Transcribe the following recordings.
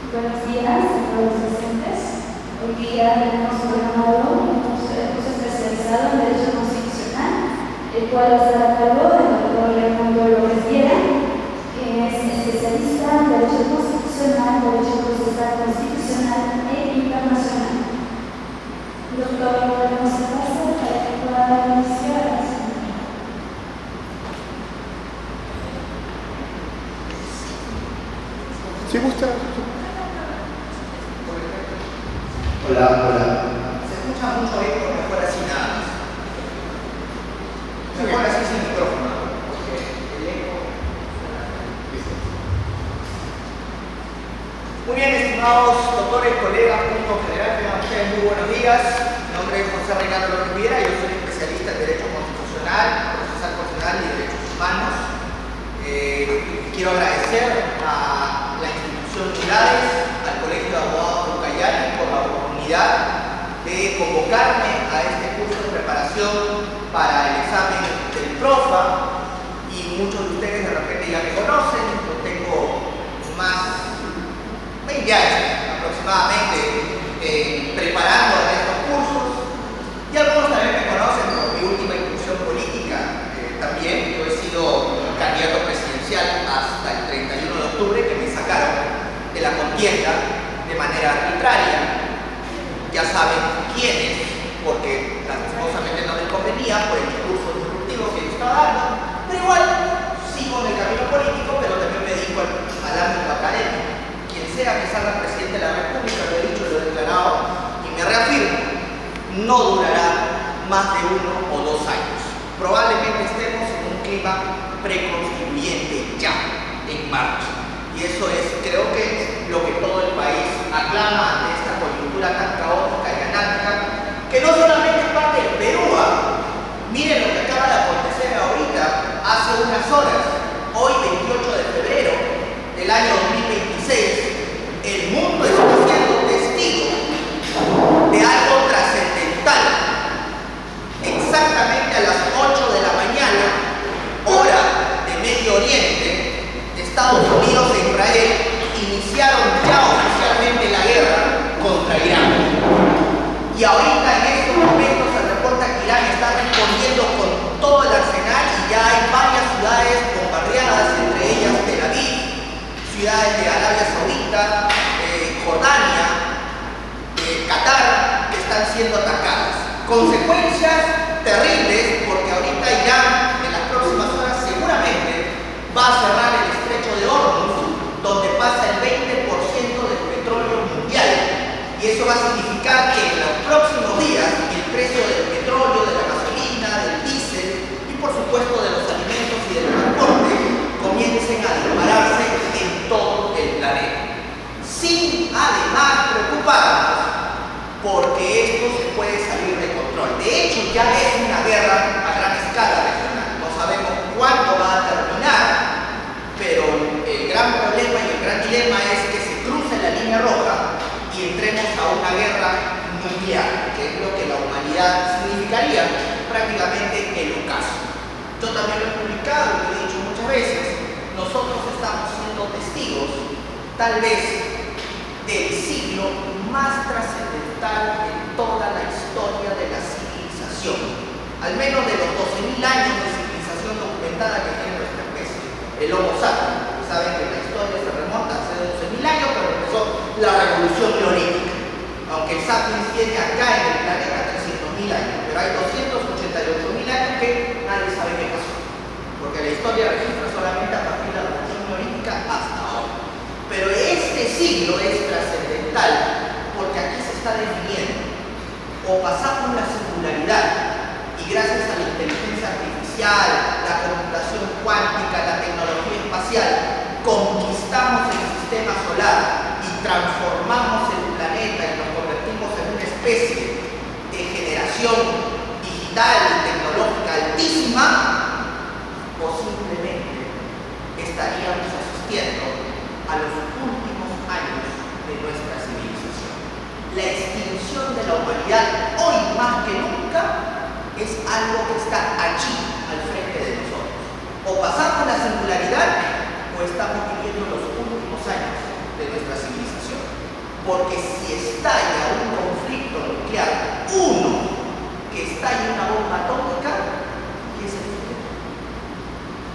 Buenos días a todos los docentes. Hoy día tenemos programado un curso especializado en Derecho Constitucional, el cual va a estar a cargo del doctor Raimundo López Viera, que es especialista en Derecho Constitucional, Derecho Procesal Constitucional e Internacional. Doctor, podemos pasar para que pueda iniciar la sesión. ¿Sí gusta? Hola, hola. Se escucha mucho eco, mejor así nada. Mejor así sin micrófono, porque el eco. Muy bien, estimados doctores, colegas, punto general, tengan ustedes muy buenos días. Mi nombre es José Reinaldo López Viera, yo soy especialista en Derecho Constitucional, Procesal Constitucional y Derechos Humanos. Quiero agradecer a la institución Unidades, al Colegio de Abogados de Ucayali por la oportunidad de convocarme a este curso de preparación para el examen del PROFA, y muchos de ustedes de repente ya me conocen. Yo tengo más 20 años aproximadamente preparando estos cursos, y algunos también me conocen por mi última incursión política. También yo he sido candidato presidencial hasta el 31 de octubre, que me sacaron de la contienda de manera arbitraria. Ya saben quiénes, porque lastimosamente no les convenía por el discurso disruptivo que yo estaba dando, pero igual sigo en el camino político, pero también me dedico al ámbito académico. Quien sea que salga presidente de la República, lo he dicho, lo he declarado y me reafirmo, no durará más de 1 o 2 años. Probablemente estemos en un clima preconstituyente ya en marcha. Y eso es, creo que, lo que todo el país aclama ante esta coyuntura tan caótica y anárquica, que no solamente es parte del Perú. Miren lo que acaba de acontecer ahorita, hace unas horas, hoy 28 de febrero del año 2026, el mundo está siendo testigo de algo trascendental. Exactamente a las 8 de la mañana, hora de Medio Oriente, Estados Unidos e Israel iniciaron ya oficialmente la guerra contra Irán. Y ahorita en estos momentos se reporta que Irán está respondiendo con todo el arsenal, y ya hay varias ciudades bombardeadas, entre ellas Tel Aviv, ciudades de Arabia Saudita, Jordania, Qatar, que están siendo atacadas. Consecuencias terribles, porque ahorita Irán en las próximas horas seguramente va a cerrar el estrecho de Hormuz, donde pasa el 20% del petróleo mundial, y eso va a significar que en los próximos días el precio del petróleo, de la gasolina, del diésel y por supuesto de los alimentos y del transporte comiencen a dispararse en todo el planeta, sin además preocuparnos porque esto se puede salir de control. De hecho, ya es una guerra a gran escala regional. No sabemos cuándo va a terminar, pero el gran problema y el gran dilema es que se cruce la línea roja y entremos a una guerra nuclear, que es lo que la humanidad significaría prácticamente el ocaso. Yo también lo he publicado y lo he dicho muchas veces, nosotros estamos siendo testigos, tal vez, del siglo más trascendental en toda la historia de la civilización, al menos de los 12.000 años de civilización documentada que tiene nuestra especie, el Homo sapiens. Saben que la historia se remonta hace 12.000 años, pero empezó la revolución neolítica, aunque el sapiens tiene acá en el planeta 300.000 años, pero hay 288.000 años que nadie sabe qué pasó, porque la historia registra solamente a partir de la revolución neolítica hasta ahora. Pero este siglo es trascendental porque aquí se está definiendo: o pasamos la singularidad y gracias a la inteligencia artificial, la computación cuántica, la tecnología espacial, conquistamos el sistema solar y transformamos el planeta y nos convertimos en una especie de generación digital y tecnológica altísima, o simplemente estaríamos asistiendo a los últimos años de nuestra civilización. La extinción de la humanidad, hoy más que nunca, es algo que está allí, al frente de nosotros. O pasamos la singularidad, o estamos viviendo los últimos años de nuestra civilización. Porque si estalla un conflicto nuclear, que estalle una bomba atómica, ¿qué es el futuro?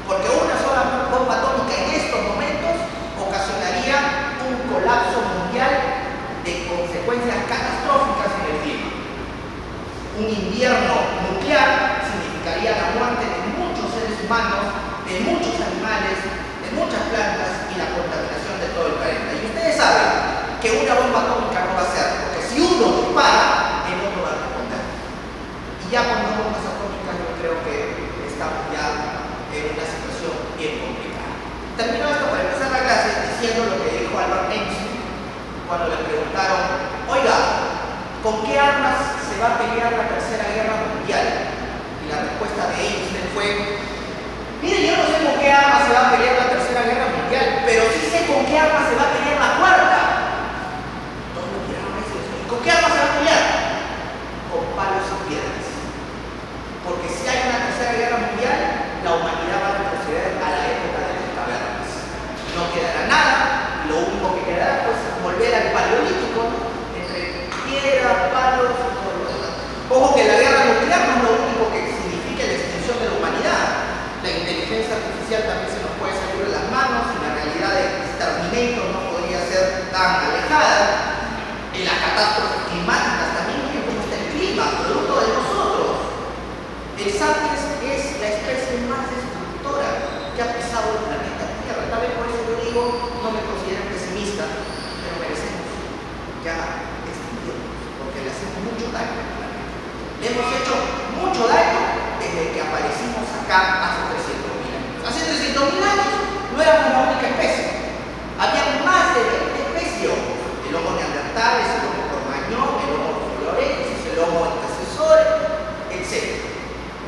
Porque una sola bomba atómica en estos momentos ocasionaría un colapso mundial de consecuencias catastróficas en el clima. Un invierno nuclear significaría la muerte de muchos seres humanos, de muchos animales, de muchas plantas y la contaminación de todo el planeta. Y ustedes saben que una bomba atómica no va a ser, porque si uno dispara, el otro va a responder. Y ya con las bombas atómicas yo creo que estamos ya en una situación bien complicada. Termino esto para empezar la clase diciendo lo que dijo Albert Einstein cuando le preguntaron: oiga, ¿con qué armas se va a pelear la Tercera Guerra Mundial? Y la respuesta de Einstein fue: mire, yo no sé con qué armas se va a pelear la Tercera Guerra Mundial, pero sí sé con qué armas se va a pelear la Cuarta. Todos lo miraron a eso y decían: ¿con qué armas se va a pelear? Con palos y piedras. Porque si hay una Tercera Guerra Mundial, la humanidad va a retroceder a la época de las cavernas. No quedará nada, lo único que quedará pues es volver al paleolítico, ¿no? Entre piedra, palos y todo lo demás. Ojo que la guerra nuclear no es lo único que significa la extinción de la humanidad. La inteligencia artificial también se nos puede salir de las manos y la realidad de Terminator no podría ser tan alejada. En las catástrofes climáticas también, miren cómo está el clima, producto de nosotros. El sapiens es la especie más destructora que ha pisado el planeta Tierra. Tal vez por eso yo digo, no me considero pesimista, pero merecemos ya extinguirnos, porque le hacemos mucho daño al planeta. Le hemos hecho mucho daño desde que aparecimos acá hace 300.000 años. Hace 300.000 años no éramos la única especie. Había más de 20 especies. El Homo neandertal, el Homo cromagnon, el Homo florensis, el Homo antecesor, etc.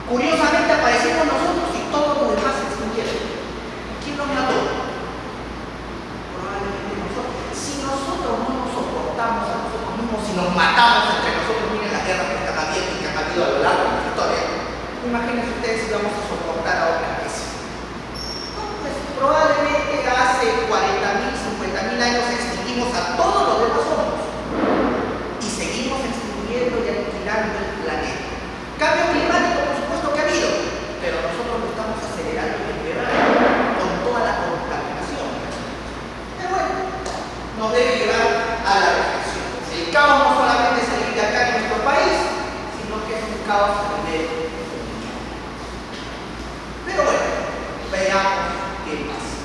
Curiosamente aparecimos nosotros y todos los demás se extinguieron. ¿Quién nos mató? Probablemente nosotros. Si nosotros no nos soportamos a nosotros mismos, si nos matamos entre nosotros, miren las guerras que están habiendo y que han habido a lo largo de la historia, imagínense ustedes si vamos a soportar a otra especie. No, pues probablemente hace 40.000, 50.000 años extinguimos a todos los demás hombres y seguimos extinguiendo y aniquilando el planeta. Cambio climático, por supuesto que ha habido, pero nosotros lo estamos acelerando y empeorando con toda la contaminación. Pero bueno, nos debe llevar a la reflexión. El caos no solamente se vive acá en nuestro país, sino que es un caos a nivel mundial. Pero bueno, veamos qué pasa.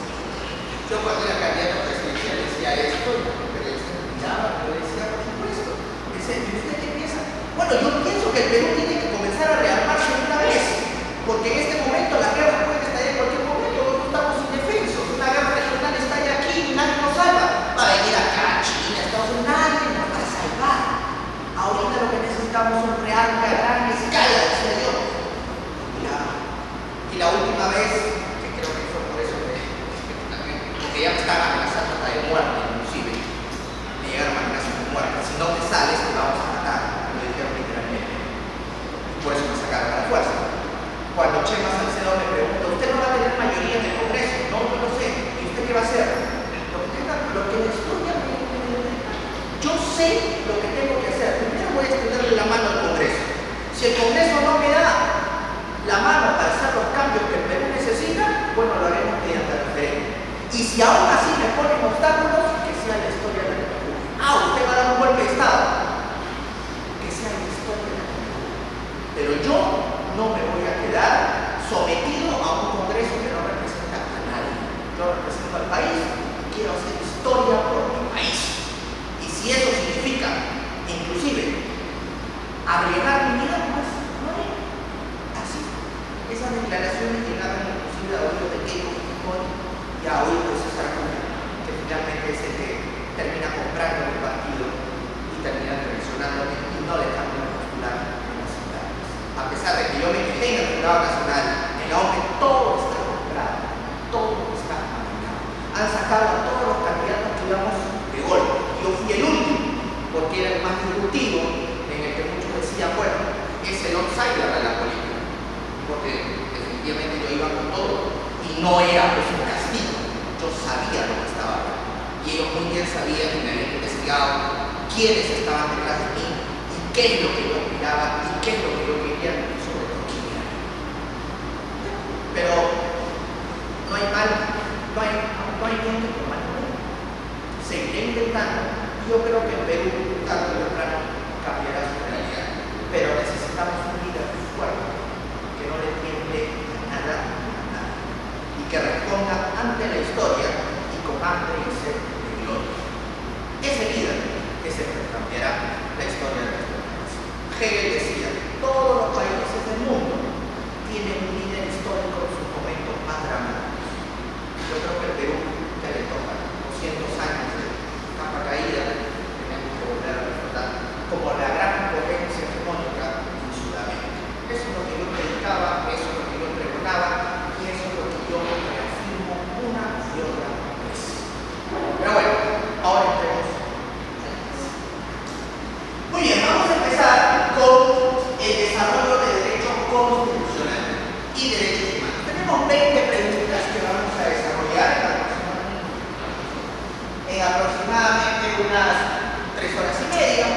Yo cuando era candidato presidencial decía esto, y la periodista me miraba, pero decía, por supuesto, ¿y usted qué piensa? Bueno, yo pienso que el Perú tiene que comenzar a rearmarse de una vez, porque en este momento la guerra puede estallar en cualquier momento, nosotros estamos indefensos, una guerra regional estalla aquí y nadie nos salva. Va a venir acá, China, Estados Unidos, nadie nos va a salvar. Ahorita lo que necesitamos es un rearme a gran escala, decía yo. Y la última vez, que creo que fue por eso porque ya me están amenazando hasta de muerte, inclusive, me llegaron amenazas de muerte: si no te sales te vamos a matar. Por eso me sacaron a la fuerza. Cuando Chema Salcedo me pregunta: ¿usted no va a tener mayoría en el Congreso? No, no lo sé. ¿Y usted qué va a hacer? Lo que la historia me deja. Yo sé lo que tengo que hacer. Primero voy a extenderle la mano al Congreso. Si el Congreso no me da la mano para hacer los cambios que el Perú necesita, bueno, lo haremos mediante el referéndum. Y si aún así me ponen obstáculos, que sea la historia de la Perú. Usted va a dar un golpe de Estado. Que sea la historia de la Perú. Pero yo no me voy a quedar sometido a un Congreso que no representa a nadie. Yo represento al país y quiero hacer historia por mi país. Y si eso significa, inclusive, arriesgar mi vida, pues no hay. Así. Esas declaraciones llegaron inclusive a oídos de Keiko Fujimori y a oídos de César Cunha, que finalmente es el que termina comprando el partido y termina traicionándome y no dejándome postular. A pesar de que yo me quejé en el Jurado Nacional, en la ONU, todo está comprado, todo está arreglado. Han sacado a todos los candidatos que íbamos de golpe. Yo fui el último, porque era el más disruptivo, en el que muchos decían, bueno, es el outsider de la política, porque definitivamente yo iba con todo y no era pues un castigo. Yo sabía lo que estaba acá y ellos muy bien sabían que me habían investigado investigado quiénes estaban detrás de mí y qué es lo que yo aspiraba y qué es lo que yo quería, y sobre todo quién era. Pero no hay mal, no hay gente con mal nombre. Seguiré intentando. Yo creo que el Perú, tarde o temprano, cambiará su realidad. Pero necesitamos un líder fuerte, que no le tiemble a nada, y que responda ante la historia y con hambre y sed de gloria. Ese líder es el que cambiará la historia de nuestro país. Hegel decía, todos los países del mundo tienen un líder histórico en sus momentos más dramáticos. Yo creo que el Perú ya le toca 200 años de capa caída, tenemos que volver a recordar como la gran potencia hegemónica en Sudamérica. Eso es lo que yo predicaba, eso es lo que yo pregonaba y eso es lo que yo reafirmo una y otra vez. Pero bueno, ahora entremos al tema. Muy bien, vamos a empezar con el desarrollo de derecho constitucional y derechos humanos. Tenemos 20 preguntas que vamos a desarrollar en aproximadamente unas 3 horas y media,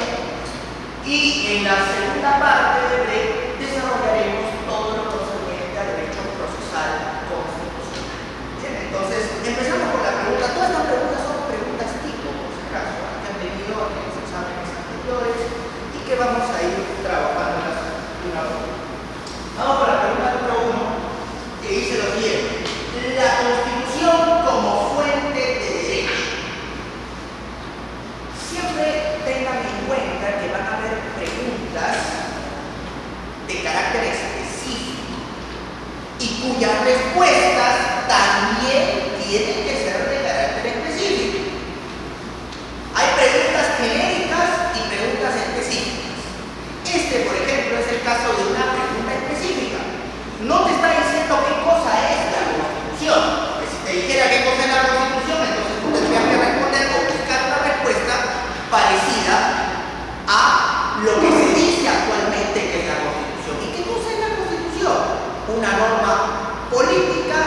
y en la segunda parte del break desarrollaremos todo lo concerniente al derecho procesal constitucional. Bien, entonces empezamos con la pregunta. Todas estas preguntas son preguntas tipo, por si acaso, que han venido en los exámenes anteriores y que vamos a ir trabajándolas una a una. Vamos con la pregunta número 1, que dice lo siguiente: la Constitución como fuente de derecho. Siempre tengan en cuenta que van a haber preguntas de carácter específico y cuyas respuestas también tienen que ser de carácter específico. Hay preguntas genéricas y preguntas específicas. Este, por ejemplo, es el caso de una pregunta específica. No te está diciendo qué cosa es la Constitución. Porque si te dijera qué cosa es la Constitución, entonces tú tendrías que responder o buscar una respuesta parecida a lo que se dice actualmente que es la Constitución. ¿Y qué cosa es la Constitución? Una norma política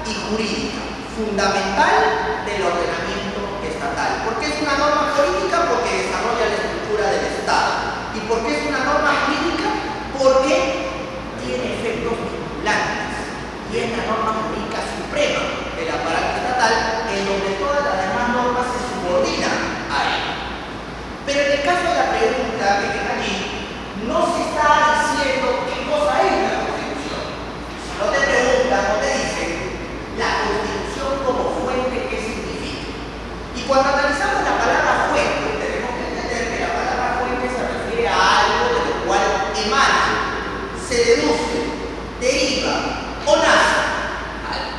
y jurídica fundamental del ordenamiento estatal. ¿Por qué es una norma política? Porque desarrolla la estructura del Estado. ¿Y por qué es una norma jurídica? Porque tiene efectos vinculantes y es la norma jurídica suprema del aparato estatal, en donde todas las demás normas se subordinan a él. Pero en el caso de la pregunta que queda allí, no se está diciendo qué cosa es la Constitución. Si no te preguntan, no te dicen la Constitución como fuente, ¿qué significa? Y cuando analizamos la palabra fuente, tenemos que entender que la palabra fuente se refiere a algo de lo cual emana, se deduce, deriva o nace algo.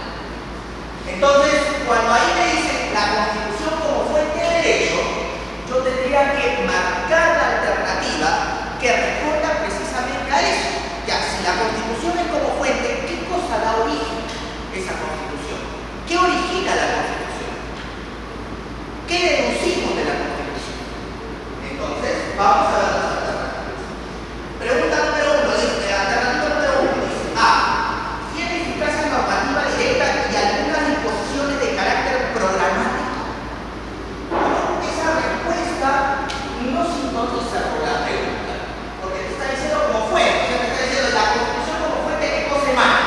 Entonces, cuando ahí me dicen la Constitución como fuente de derecho, yo tendría que marcar la alternativa que responda precisamente a eso. Ya, si la Constitución es como fuente, ¿qué cosa da origen a esa Constitución? ¿Qué origina la Constitución? ¿Qué deducimos de la Constitución? Entonces, vamos a ver las alternativas. Pregunta número 1, dice, alternativa número 1, dice A. ¿Tiene eficacia normativa directa y algunas disposiciones de carácter programático? Esa respuesta no sintoniza con la pregunta, porque te está diciendo como fuente, o sea, te está diciendo la Constitución como fuente, ¿qué cosa emana?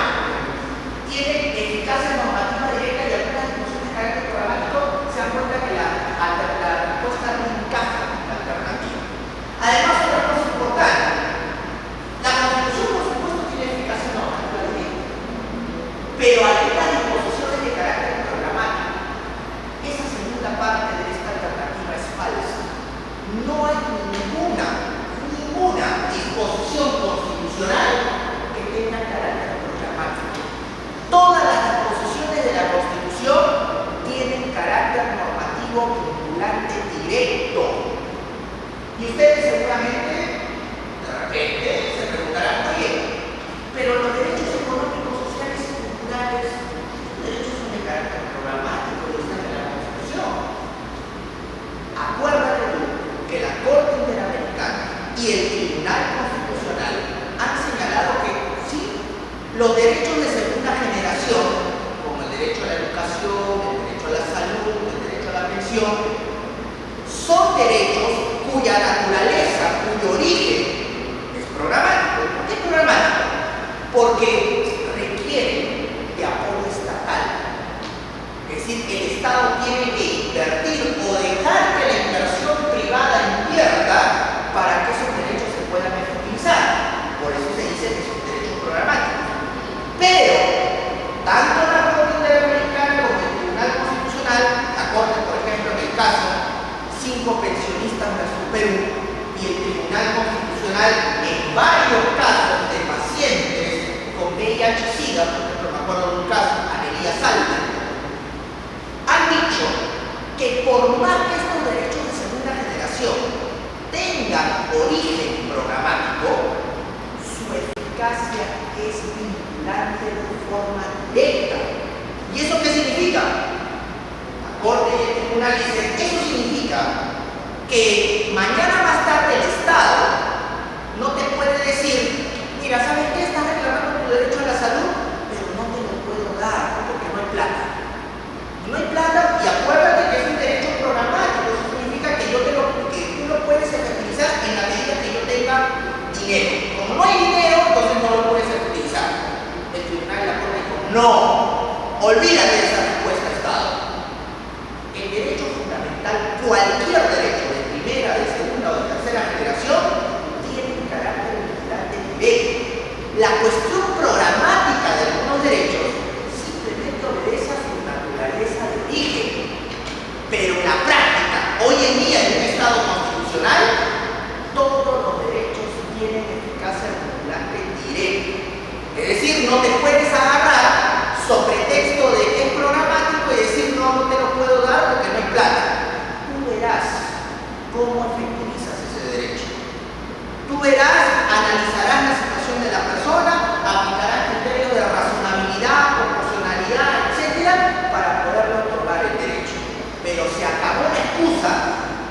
¿Tiene eficacia normativa directa y algunas disposiciones de carácter programático? Se dan cuenta que la respuesta no encaja en la alternativa. Además, otra cosa importante, la Constitución, por supuesto, tiene eficacia normativa directa, pero algunas disposiciones de carácter programático. Esa segunda parte de esta alternativa es falsa. No hay ninguna disposición constitucional que tenga carácter programático. Todas las disposiciones de la Constitución tienen carácter normativo vinculante directo. Y ustedes seguramente, de repente, se preguntarán, oye, pero los derechos económicos, sociales y culturales, los derechos son de carácter programático y están en la Constitución. Acuérdate tú que la Corte Interamericana y el Tribunal Constitucional han señalado que sí, los derechos de segunda generación, como el derecho a la educación, el derecho a la salud, el derecho a la pensión, son derechos cuya naturaleza, cuyo origen es programático. ¿Por qué es programático? Porque requiere de apoyo estatal. Es decir, el Estado tiene que invertir o dejar que la inversión privada invierta para que esos derechos se puedan efectivizar. Por eso se dice que son derechos programáticos. Pero, tanto la Corte Interamericana como el Tribunal Constitucional, la Corte, por ejemplo, en el caso 5 pensionistas versus Perú, y el Tribunal Constitucional en varios casos de pacientes con VIH-Sida, por ejemplo, me acuerdo de un caso, Anelia Salta, han dicho que por más que estos derechos de segunda generación tengan origen programático, su eficacia es vinculante de forma directa. ¿Y eso qué significa? La Corte y el Tribunal dicen, eso significa que mañana más tarde el Estado no te puede decir, mira, ¿sabes qué? Estás reclamando tu derecho a la salud, pero no te lo puedo dar porque no hay plata. No hay plata y acuérdate que es un derecho programático. Eso significa que tú lo puedes efectivizar en la medida que yo tenga dinero. Como no hay dinero, entonces no lo puedes efectivizar. El Tribunal de la Corte dijo, no, olvídate de esa respuesta, Estado. El derecho fundamental, cualquier derecho de primera, de segunda o de tercera generación, tiene un carácter vinculante directo. La cuestión programática de algunos derechos simplemente obedece a su naturaleza de origen. Pero en la práctica, hoy en día en un Estado constitucional, todos los derechos tienen eficacia vinculante directa. Es decir, no te puedes agarrar sobre texto de que es programático y decir no, no te lo puedo dar porque no hay plata. Tú verás cómo efectivizas ese derecho. Tú verás, analizarás la situación de la persona, aplicarás criterios de razonabilidad, proporcionalidad, etcétera, para poderle otorgar el derecho. Pero se acabó la excusa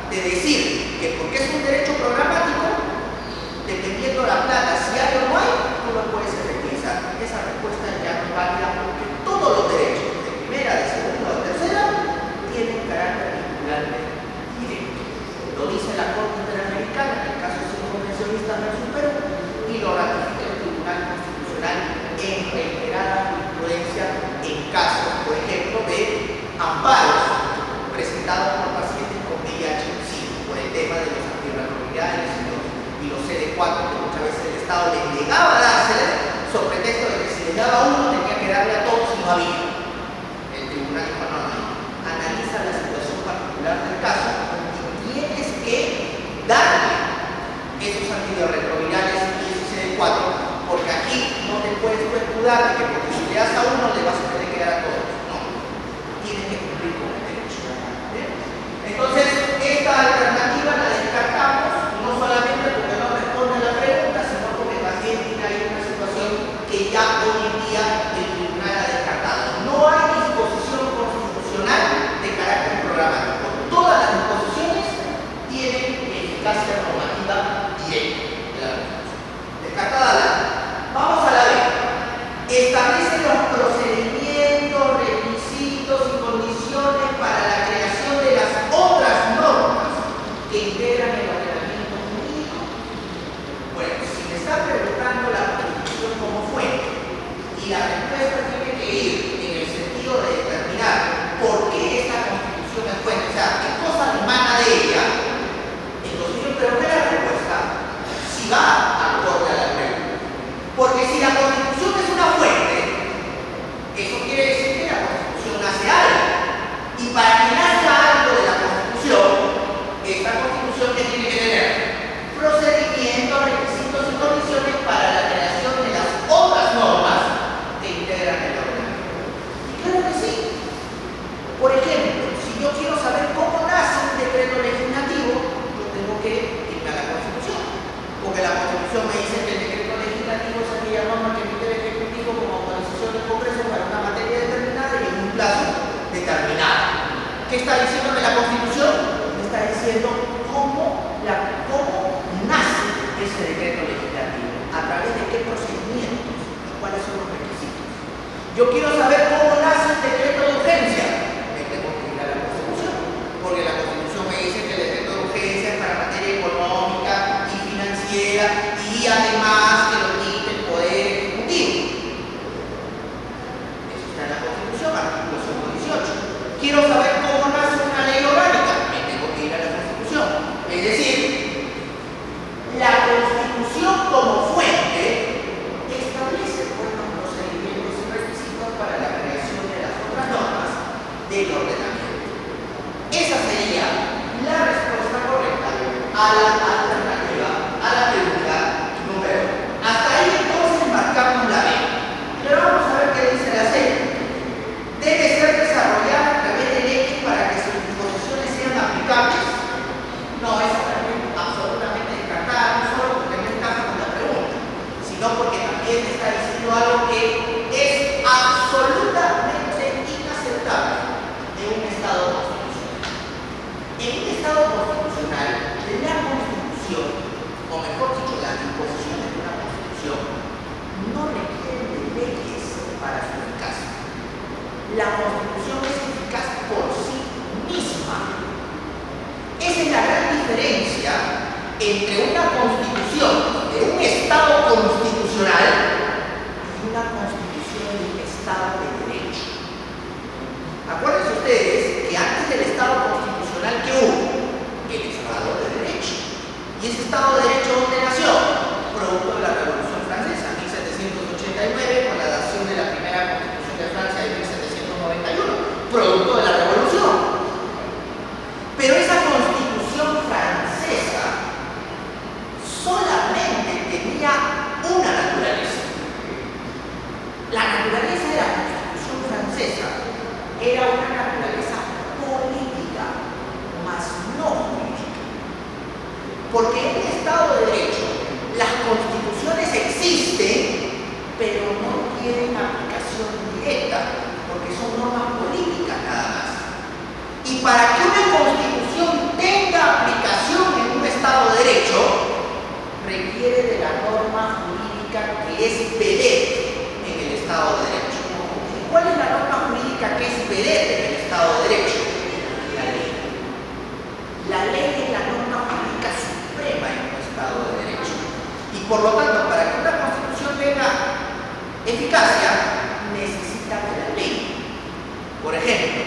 de decir que porque es un derecho programático, dependiendo la plata, si hay o no hay, tú lo puedes efectivizar. Esa respuesta ya no es válida porque todos los derechos, de primera, de segunda o de tercera, tienen carácter vinculante directo. Lo dice la Corte Interamericana en el caso de 5 pensionistas versus Perú y lo ratifica el Tribunal Constitucional en reiterada jurisprudencia en casos, por ejemplo, de amparos presentados por pacientes con VIH-Sida por el tema de los antirretrovirales y los CD4 que muchas veces el Estado les negaba a dárseles sobre pretexto de que si les daba a uno tenía que darle a todos y no había. El tribunal dijo, no, analiza la situación particular del caso y tienes que darle esos antirretrovirales y esos CD4 porque aquí no te puedes escudar de que porque si le das a uno le vas a tener que dar a todos. No, tienes que cumplir con el derecho. ¿Bien? Entonces, esta alternativa la descartamos no solamente porque no responde a la pregunta, sino porque también hay una situación que ya hoy en día el tribunal ha descartado. No hay disposición constitucional de carácter programático. Todas las disposiciones tienen eficacia normativa directa. Descartada la. Vamos a la B. Establece los procedimientos, requisitos y condiciones para la creación de las otras normas que integran el ordenamiento jurídico. Bueno, si me está preguntando la Constitución como fuente y la respuesta tiene que ir en el sentido de determinar por qué esta Constitución es fuente, o sea, qué cosa emana de ella, entonces yo creo que la respuesta si va acorde a la pregunta. Porque si la Constitución es una fuente, eso quiere decir que la Constitución nace algo. Y para que nazca algo de la Constitución, esta Constitución que tiene que tener procedimientos, requisitos y condiciones para la creación de las otras normas que integran el ordenamiento. Y claro que sí. Por ejemplo, si yo quiero saber cómo nace un decreto legislativo, yo tengo que irme a la Constitución. Porque la Constitución me dice que el decreto legislativo es aquella norma que emite el Ejecutivo como autorización del Congreso para una materia determinada y en un plazo determinado. ¿Qué está diciendo la Constitución? Me está diciendo cómo nace ese decreto legislativo, a través de qué procedimientos y cuáles son los requisitos. Yo quiero saber cómo nace el decreto de urgencia. Me tengo que ir a la Constitución, porque la Constitución me dice que el decreto de urgencia a la alternativa, a la pregunta número 1. Hasta ahí entonces marcamos la B. Pero vamos a ver qué dice la C. Debe ser desarrollada a través de leyes para que sus disposiciones sean aplicables. No, esa también absolutamente descartada, no solo porque no encaja con la pregunta, sino porque también está diciendo algo que es absolutamente inaceptable de un Estado constitucional. En un Estado constitucional, la Constitución, o mejor dicho, las disposiciones de una Constitución, no requieren de leyes para su eficacia. La Constitución es eficaz por sí misma. Esa es la gran diferencia entre una Constitución de un Estado constitucional y una Constitución de un Estado de derecho. Acuérdense ustedes que antes del Estado constitucional que hubo, el Estado de Derecho. ¿Y ese Estado de Derecho dónde nació? Producto de la Revolución Francesa, 1789, con la adopción de la primera Constitución de Francia de 1791, producto de la Revolución. Pero esa Constitución francesa solamente tenía una naturaleza. La naturaleza de la Constitución francesa era una naturaleza política, más no jurídica. Porque en un Estado de Derecho las constituciones existen, pero no tienen aplicación directa, porque son normas políticas nada más. Y para que una constitución tenga aplicación en un Estado de Derecho, requiere de la norma jurídica que es vedette en el Estado de Derecho. ¿Cuál es la norma jurídica que es vedette en el Estado de Derecho? La ley. La ley es la norma jurídica suprema en un Estado de Derecho. Y por lo tanto, para que una constitución tenga eficacia, necesita de la ley. Por ejemplo,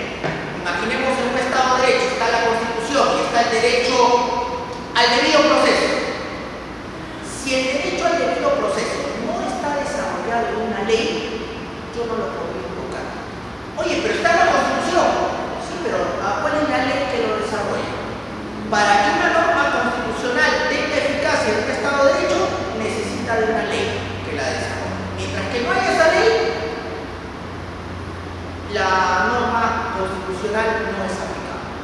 imaginemos en un Estado de Derecho está la Constitución y está el derecho al debido proceso. Si el derecho al debido proceso no está desarrollado en una ley, yo no lo podría invocar. Oye, pero está en la Constitución. Sí, pero ¿cuál es la ley que lo desarrolla? Para que una norma constitucional tenga eficacia en un Estado de Derecho, necesita de una ley que la desarrolle. Mientras que no haya esa ley, la norma constitucional no es aplicable.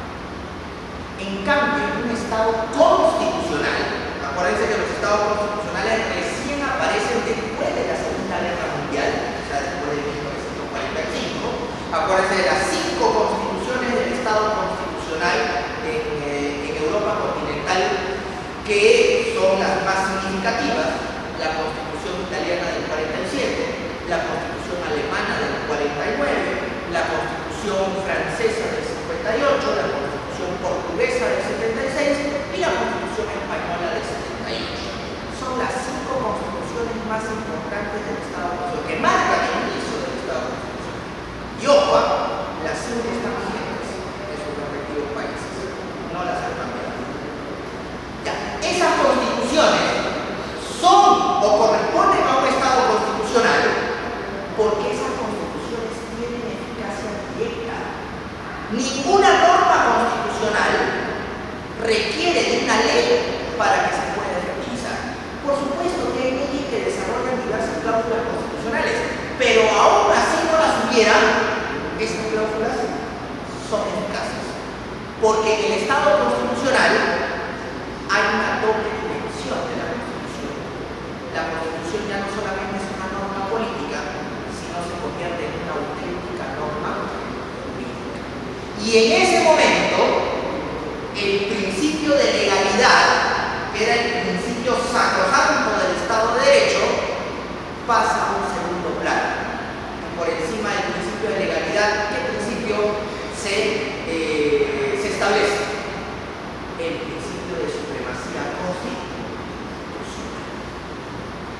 En cambio, en un Estado constitucional, acuérdense que los Estados constitucionales recién aparecen después de la Segunda Guerra Mundial, o sea, después de 1945. Acuérdense de las 5 constituciones del Estado constitucional en Europa continental, que son las más significativas: la Constitución italiana del 47, la Constitución alemana del 49, la Constitución francesa del 58, la Constitución portuguesa del 76 y la Constitución española del 78. Son las 5 constituciones más importantes del Estado constitucional, que marcan el inicio del Estado constitucional. Y ojo, las 5 están vigentes en sus respectivos países, no las han cambiado. Ya, esas constituciones son o corresponden a un Estado constitucional porque esas constituciones tienen eficacia directa. Ninguna norma constitucional requiere de una ley para que se pueda efectivizar. Por supuesto que hay leyes que desarrollan diversas cláusulas constitucionales, pero aún así no las hubiera, esas cláusulas son eficaces. Porque en el Estado constitucional hay una doble dimensión de la Constitución. La Constitución ya no solamente es una norma política, sino se convierte en una auténtica norma jurídica. Y en ese momento, el principio de legalidad, que era el principio sacrosanto del Estado de Derecho, pasa a un segundo plano. Por encima del principio de legalidad, ¿qué principio se establece? El principio de supremacía constitucional.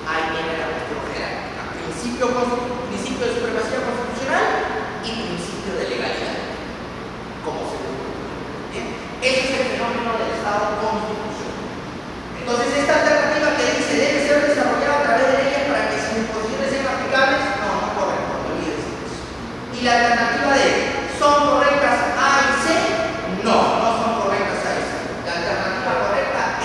Ahí viene la cuestión jerárquica: principio de supremacía constitucional y principio de legalidad, como segundo. Ese es el fenómeno del Estado constitucional. Entonces, esta alternativa que dice debe ser desarrollada a través de leyes para que sus disposiciones sean aplicables, no corresponde, olvídense de eso. Y la alternativa de ¿son correctas A y C? No, no son correctas A y C. La alternativa correcta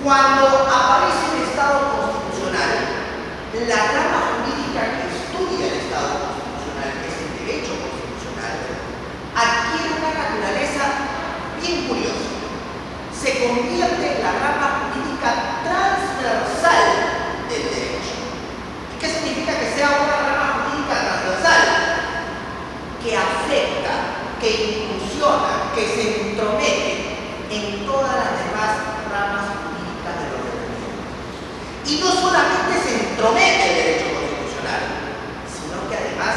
Cuando aparece el Estado constitucional, la rama jurídica que estudia el Estado constitucional, que es el derecho constitucional, adquiere una naturaleza bien curiosa. Se convierte en la rama jurídica transversal del derecho. ¿Qué significa que sea una rama jurídica transversal? Que afecta, que incursiona, que se entromete en todas las demás ramas jurídicas del ordenamiento. Y no solamente se entromete el derecho constitucional, sino que además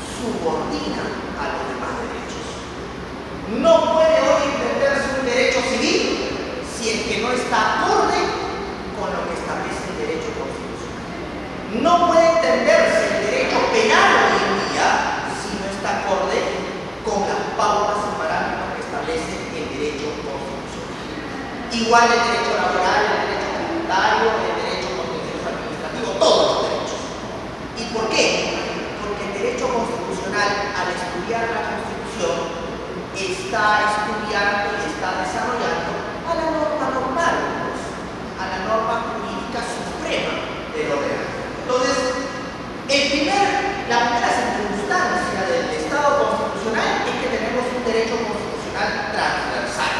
subordina a los demás derechos. No puede hoy entenderse un derecho civil si el que no está acorde con lo que establece el derecho constitucional. No puede entenderse el derecho penal hoy en día si no está acorde con las pautas y parámetros que establece el derecho constitucional. Igual el derecho laboral, el derecho tributario, el derecho contencioso administrativo, todos los derechos. ¿Y por qué? Porque el derecho constitucional, al estudiar la Constitución, está estudiando y está desarrollando a la norma normal, pues, a la norma jurídica suprema del ordenamiento. Entonces, la primera circunstancia del Estado constitucional es que tenemos un derecho constitucional transversal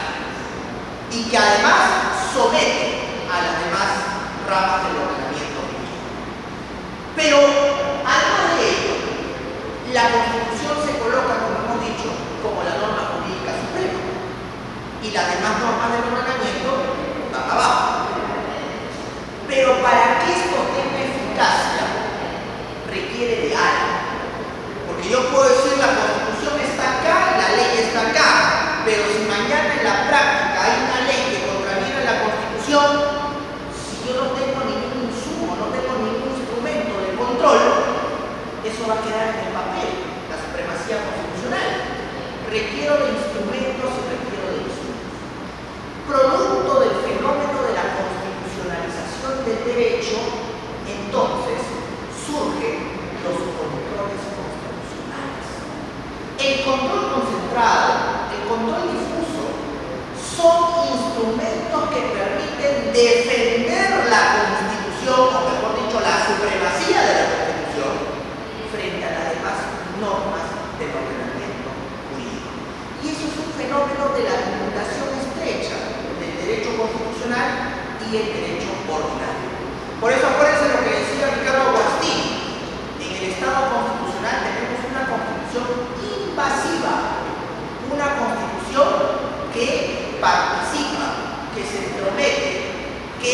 y que además somete a las demás ramas del ordenamiento jurídico. Pero, además de ello, la Constitución se coloca, como hemos dicho, como la norma jurídica suprema y las demás normas del ordenamiento van abajo. Pero para que esto tenga eficacia requiere de algo, porque yo puedo decir la Constitución está acá, la ley está acá, pero si mañana en la práctica hay una ley que contraviene la Constitución, si yo no tengo ningún insumo, no tengo ningún instrumento de control, eso va a quedar en el papel, la supremacía constitucional. Requiero de instrumentos y requiero de instrumentos. Producto del fenómeno de la constitucionalización del derecho, entonces surgen los controles constitucionales. El control concentrado, el control difuso, son instrumentos que permiten defender la Constitución, o mejor dicho, la supremacía de la Constitución, frente a las demás normas del ordenamiento jurídico. Y eso es un fenómeno de la vinculación estrecha del derecho constitucional y el derecho ordinario. Por eso acuérdense lo que decía Ricardo Guastini: en el Estado constitucional tenemos una constitución invasiva, una constitución que participa, que se entromete, que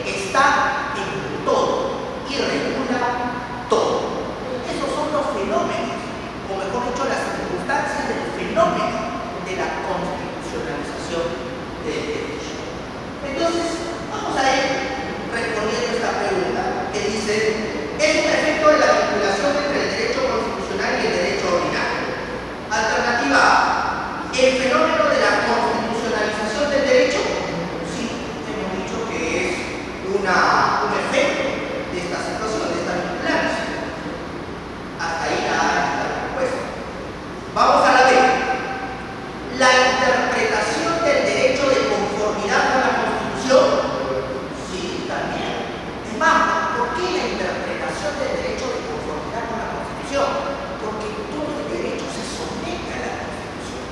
está en todo y regula todo. Esos son los fenómenos, o mejor dicho, las circunstancias del fenómeno de la constitucionalización del derecho. Entonces, vamos a ir respondiendo esta pregunta que dice: ¿es un efecto de la vinculación entre el derecho constitucional y el derecho ordinario? Alternativa A: ¿el fenómeno de la constitucionalización del derecho? Sí, hemos dicho que es un efecto de esta situación, de esta vinculación. Hasta ahí la respuesta. Vamos a la B. La interpretación del derecho de conformidad con la Constitución. Sí, también. Es más, ¿por qué la interpretación del derecho de conformidad con la Constitución? Porque todo el derecho se somete a la Constitución.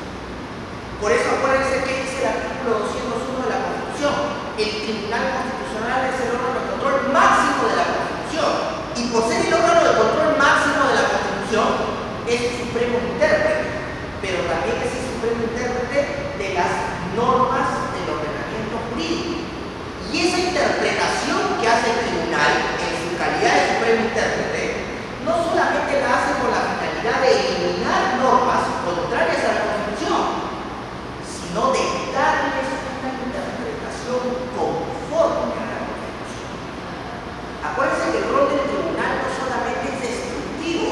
Por eso acuérdense que dice el artículo 201 de la Constitución: el Tribunal Constitucional es el órgano de control máximo de la Constitución. Y por ser el órgano de control máximo de la Constitución, es el supremo intérprete, pero también es el supremo intérprete de las normas del ordenamiento jurídico. Y esa interpretación que hace el tribunal en su calidad de supremo intérprete, no solamente la hace con la finalidad de eliminar normas contrarias a la Constitución, sino de darles una interpretación conforme a la Constitución. Acuérdense que el rol del tribunal no solamente es destructivo,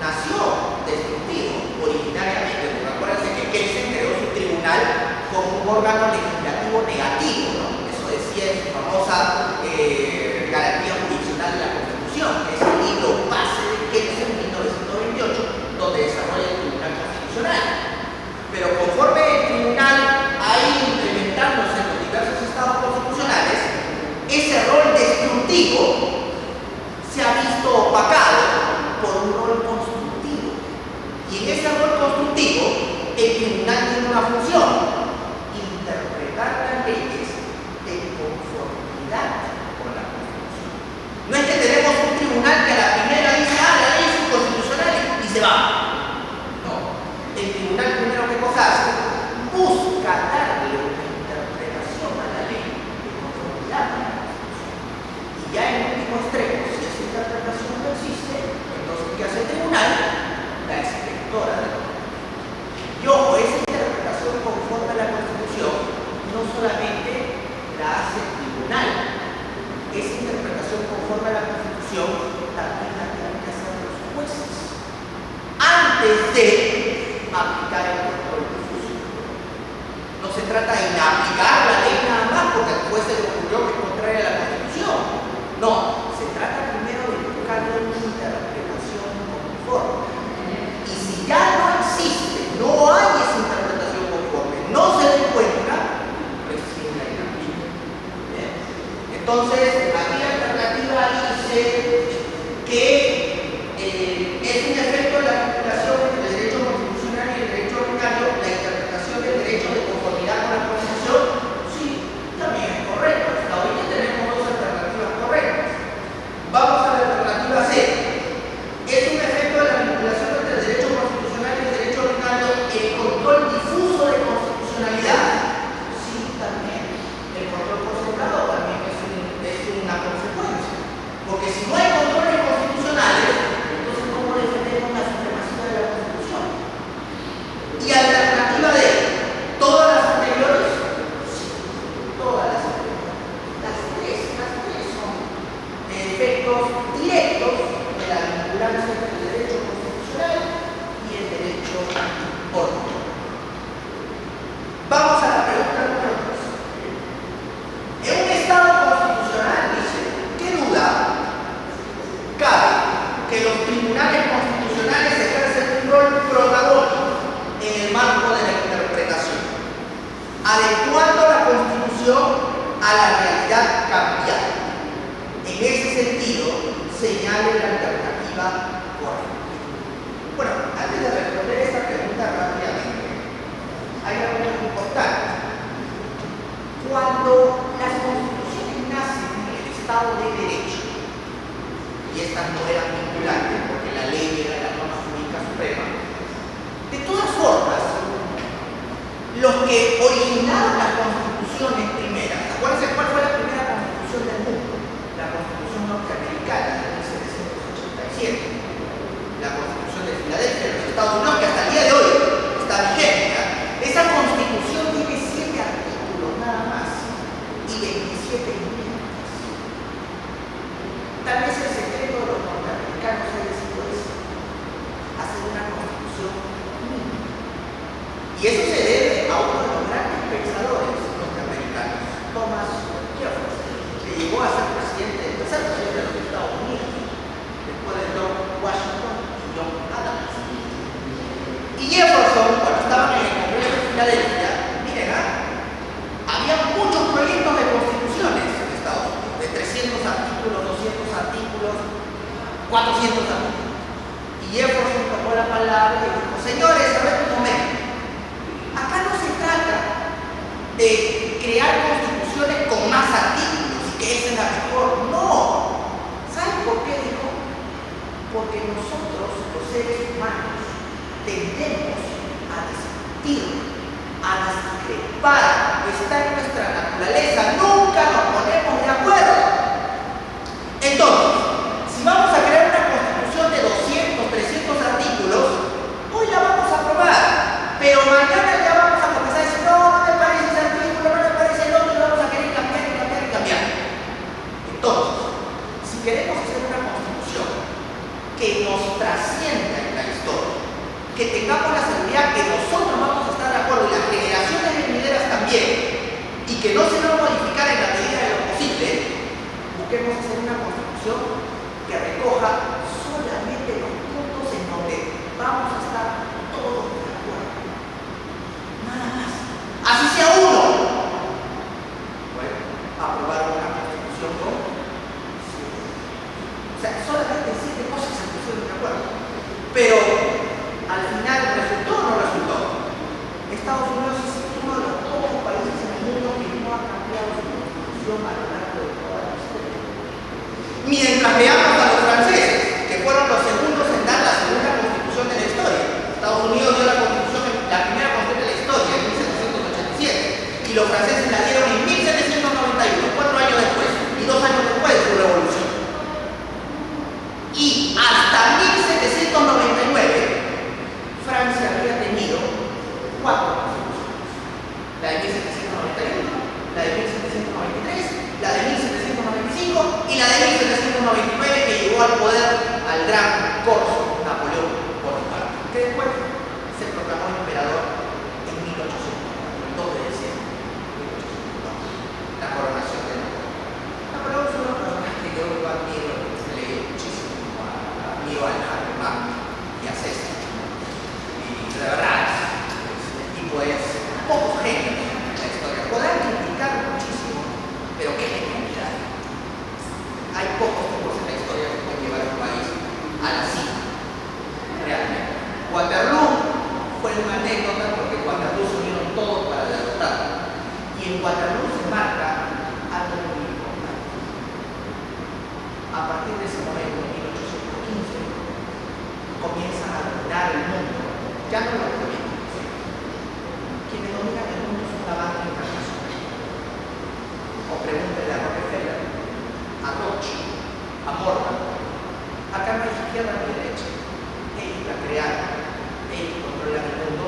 nació destructivo originariamente, porque acuérdense que Kelsen creó su tribunal como un órgano legislativo negativo, ¿no? Eso decía en su famosa garantía jurisdiccional de la Constitución, que es el libro base de Kelsen en 1928, donde desarrolla el Tribunal Constitucional. Pero conforme el tribunal ha ido implementándose en los diversos estados una función: interpretar las leyes en conformidad con la Constitución. No es que tenemos un tribunal que a la primera dice, la ley es inconstitucional y se va. No. El tribunal primero, ¿qué cosa hace? Busca darle una interpretación a la ley de conformidad con la Constitución. Y ya en último extremo, si esa interpretación no existe, entonces ¿qué hace el tribunal? La inspectora de la Constitución. Y ojo, esa interpretación conforme a la Constitución no solamente la hace el tribunal, esa interpretación conforme a la Constitución también la tienen que hacer los jueces antes de aplicar el control difuso. No se trata de inaplicar la ley nada más porque al juez se le ocurrió que es contraria a la Constitución. No, se trata primero de buscarle una interpretación conforme. Y si ya no existe, no hay esa interpretación conforme, no se le encuentra, recién la inaplica. Entonces, aquí la alternativa dice que es un efecto de la vinculación entre el derecho constitucional y el derecho ordinario, la interpretación del derecho de conformidad con la Constitución. Sí, también es correcto. Hasta ahorita tenemos dos alternativas correctas. Vamos a la alternativa C. Es un efecto de la vinculación entre el derecho constitucional y el derecho ordinario el control difuso de constitucionalidad. Sí, también. El control concentrado también es una consecuencia. Porque si no hay controles constitucionales, entonces ¿cómo defendemos la supremacía de la Constitución? Y alternativa D, ¿todas las anteriores? Sí, todas las anteriores. Las tres son efectos directos de la vinculancia entre el derecho constitucional y el derecho ordinario. Vamos a la pregunta número 2. En un Estado constitucional, dice, ¿qué duda cabe que los tribunales constitucionales ejercen un rol protagónico en el marco de la interpretación, adecuando la Constitución a la realidad cambiada? En ese sentido, señale la alternativa correcta. Bueno, antes de responder esta pregunta rápidamente, hay algo muy importante. Cuando las constituciones nacen en el Estado de Derecho, y estas no eran vinculantes porque la ley era la norma jurídica suprema, de todas formas, los que originaron las constituciones primeras, acuérdense cuál fue la primera constitución del mundo, la Constitución norteamericana de 1787, la Constitución de Filadelfia de los Estados Unidos, que hasta el día de hoy está vigente. Esa Constitución tiene 7 artículos nada más y 27 enmiendas. Tal vez el secreto de los norteamericanos haya sido eso, hacer una Constitución mínima. Y eso se debe a uno de los grandes pensadores norteamericanos, Thomas Jefferson, que llegó a ser presidente de los Estados Unidos, después de George Washington y John Adams. Y Jefferson, cuando estaban en el Congreso de Filadelfia, miren, había muchos proyectos de constituciones en Estados Unidos, de 300 artículos, 200 artículos, 400 artículos. Y Jefferson tomó la palabra y dijo, señores, a ver un momento, acá no se trata de crear constituciones con más artículos y que esa es la mejor, no. ¿Saben por qué dijo? Porque nosotros, los seres humanos, tendemos a discutir, a discrepar, está en nuestra naturaleza, nunca nos ponemos de acuerdo. Entonces, si vamos a crear una constitución de 200, 300 artículos, hoy la vamos a aprobar, pero mañana ya vamos a comenzar a decir, no me parece ese artículo, no me parece el otro, y vamos a querer cambiar y cambiar y cambiar. Entonces, si queremos hacer una constitución que nos trascienda en la historia, que tengamos la seguridad que nosotros vamos a estar de acuerdo y las generaciones venideras también, y que no se va a modificar en la medida de lo posible, busquemos hacer una constitución que recoja solamente los puntos en donde vamos a estar todos de acuerdo. Nada más. Así sea uno. Bueno, aprobar una constitución con 7. O sea, solamente 7 cosas se pusieron de acuerdo. Pero al final, ¿resultó o no resultó? Estados Unidos constitución a lo largo de toda la historia. Mientras veamos a los franceses, que fueron los segundos en dar la segunda constitución de la historia. Estados Unidos dio la primera constitución de la historia en 1787 y los franceses la dieron en 1791, 4 años después y 2 años después de su revolución. Y hasta 1799 Francia había tenido 4 constituciones: la de 1791, la de 1793, la de 1795 y la de 1799, que llegó al poder al gran corso Napoleón Bonaparte, que después se proclamó emperador en 1804, el 2 de diciembre de 1804, la coronación de Napoleón. Napoleón fue una persona que yo admiro, leí muchísimo, admiro al Jaime Magno y a César, y de verdad el tipo es pocos genios en la historia. Podrán criticar muchísimo, pero qué genialidad. Hay pocos tipos en la historia que pueden llevar a un país a la cima, realmente. Waterloo fue una anécdota porque en Waterloo se unieron todos para derrotar. Y en Waterloo se marca algo muy importante. A partir de ese momento, en 1815, comienzan a dominar el mundo. Ya no lo políticos. Quienes dominan el mundo son la banca internacional. O pregúntenle a Rockefeller, a Rothschild, a Morgan. Acá no hay izquierda ni derecha. Ellos la crearon, ellos controlan el mundo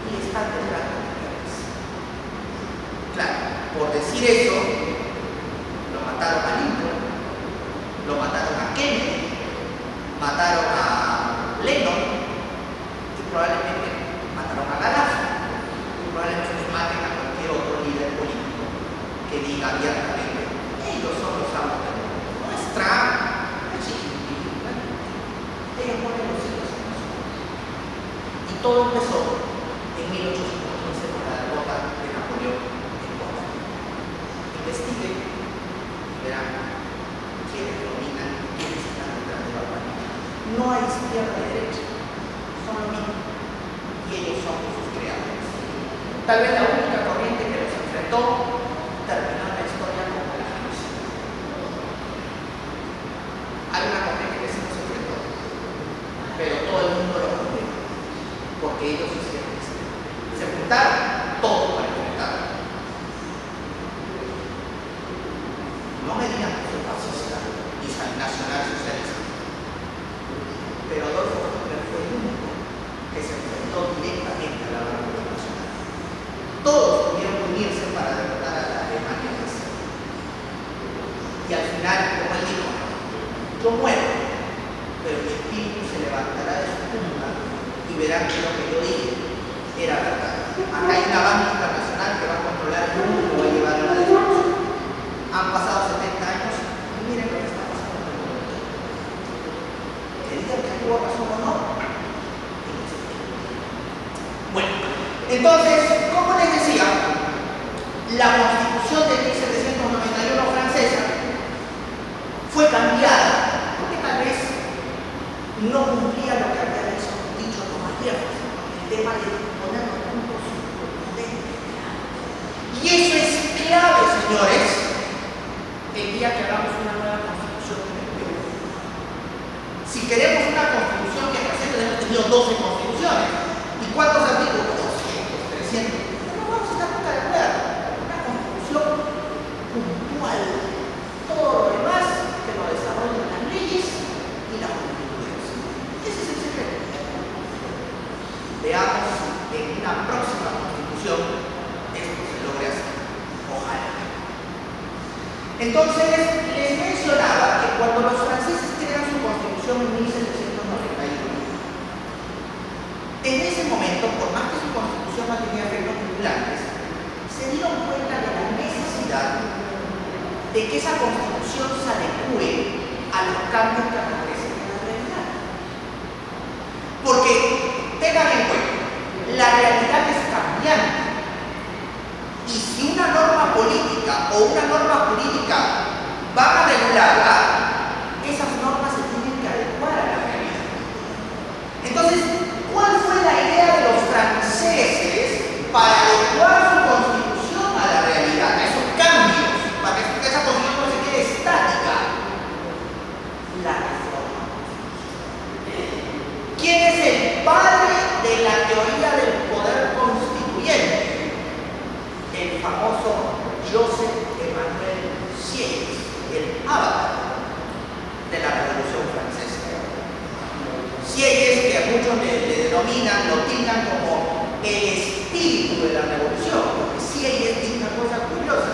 y están detrás de ustedes. Claro, por decir eso, lo mataron a Lincoln, lo mataron a Kennedy, mataron a Lennon y probablemente mataron a Gaddafi y probablemente maten a cualquier otro líder político que diga abiertamente: ellos son los amos del mundo. No es Trump, no es Xi Jinping, ellos ponen los hijos en nosotros. Y todo empezó en 1815 con la derrota de Napoleón en Waterloo. Investiguen y verán quiénes dominan y quiénes están detrás de la humanidad. No hay izquierda y derecha, son lo mismo. Y ellos son sus creadores. Tal vez la única corriente que los enfrentó terminó la historia como la genocida. Hay una corriente que sí nos enfrentó, pero todo el mundo lo condenó, porque ellos hicieron eso. Se juntaron todos para enfrentar. No me digan que soy fascista ni nacionalsocialista, pero Adolfo Hitler fue el único que se enfrentó directamente a la Revolución Nacional. Todos tuvieron que unirse para derrotar a la Alemania nazi. Y al final, como él dijo, yo muero, pero mi espíritu se levantará de su tumba y verán que lo que yo dije era verdad. Acá hay una banca internacional que va a controlar el mundo y lo va a llevar a la destrucción. Han pasado 70 años y miren lo que está pasando en el mundo. Que digan que tuvo razón o no. Bueno, entonces, como les decía, la Constitución de 1791 francesa fue cambiada porque tal vez no cumplía lo que había dicho Thomas Jefferson, el tema de poner los puntos prudentes. Y eso es clave, señores, el día que hagamos una nueva Constitución en el Perú. Si queremos una Constitución que presente, hemos tenido 12 constituciones. ¿Y cuántos artículos? 200, 300. No vamos a estar nunca de acuerdo. Una Constitución puntual. Todo lo demás que lo desarrollen las leyes y la jurisprudencia. Ese es el secreto. Veamos si en una próxima Constitución esto se logre hacer. Ojalá. Entonces, les mencionaba que cuando los franceses crean su Constitución en 1791, en ese momento, por más que su Constitución no tenía efectos vinculantes, se dieron cuenta de la necesidad de que esa Constitución se adecue a los cambios que acontecen en la realidad. Porque, tengan en cuenta, la realidad es cambiante. Y si una norma política o una norma jurídica van a regularla, esas normas se tienen que adecuar a la realidad. Entonces, ¿cuál fue la idea de los franceses para adecuar su constitución a la realidad, a esos cambios, para que ustedes denominan, lo tildan como el espíritu de la revolución, porque si ella es una cosa curiosa,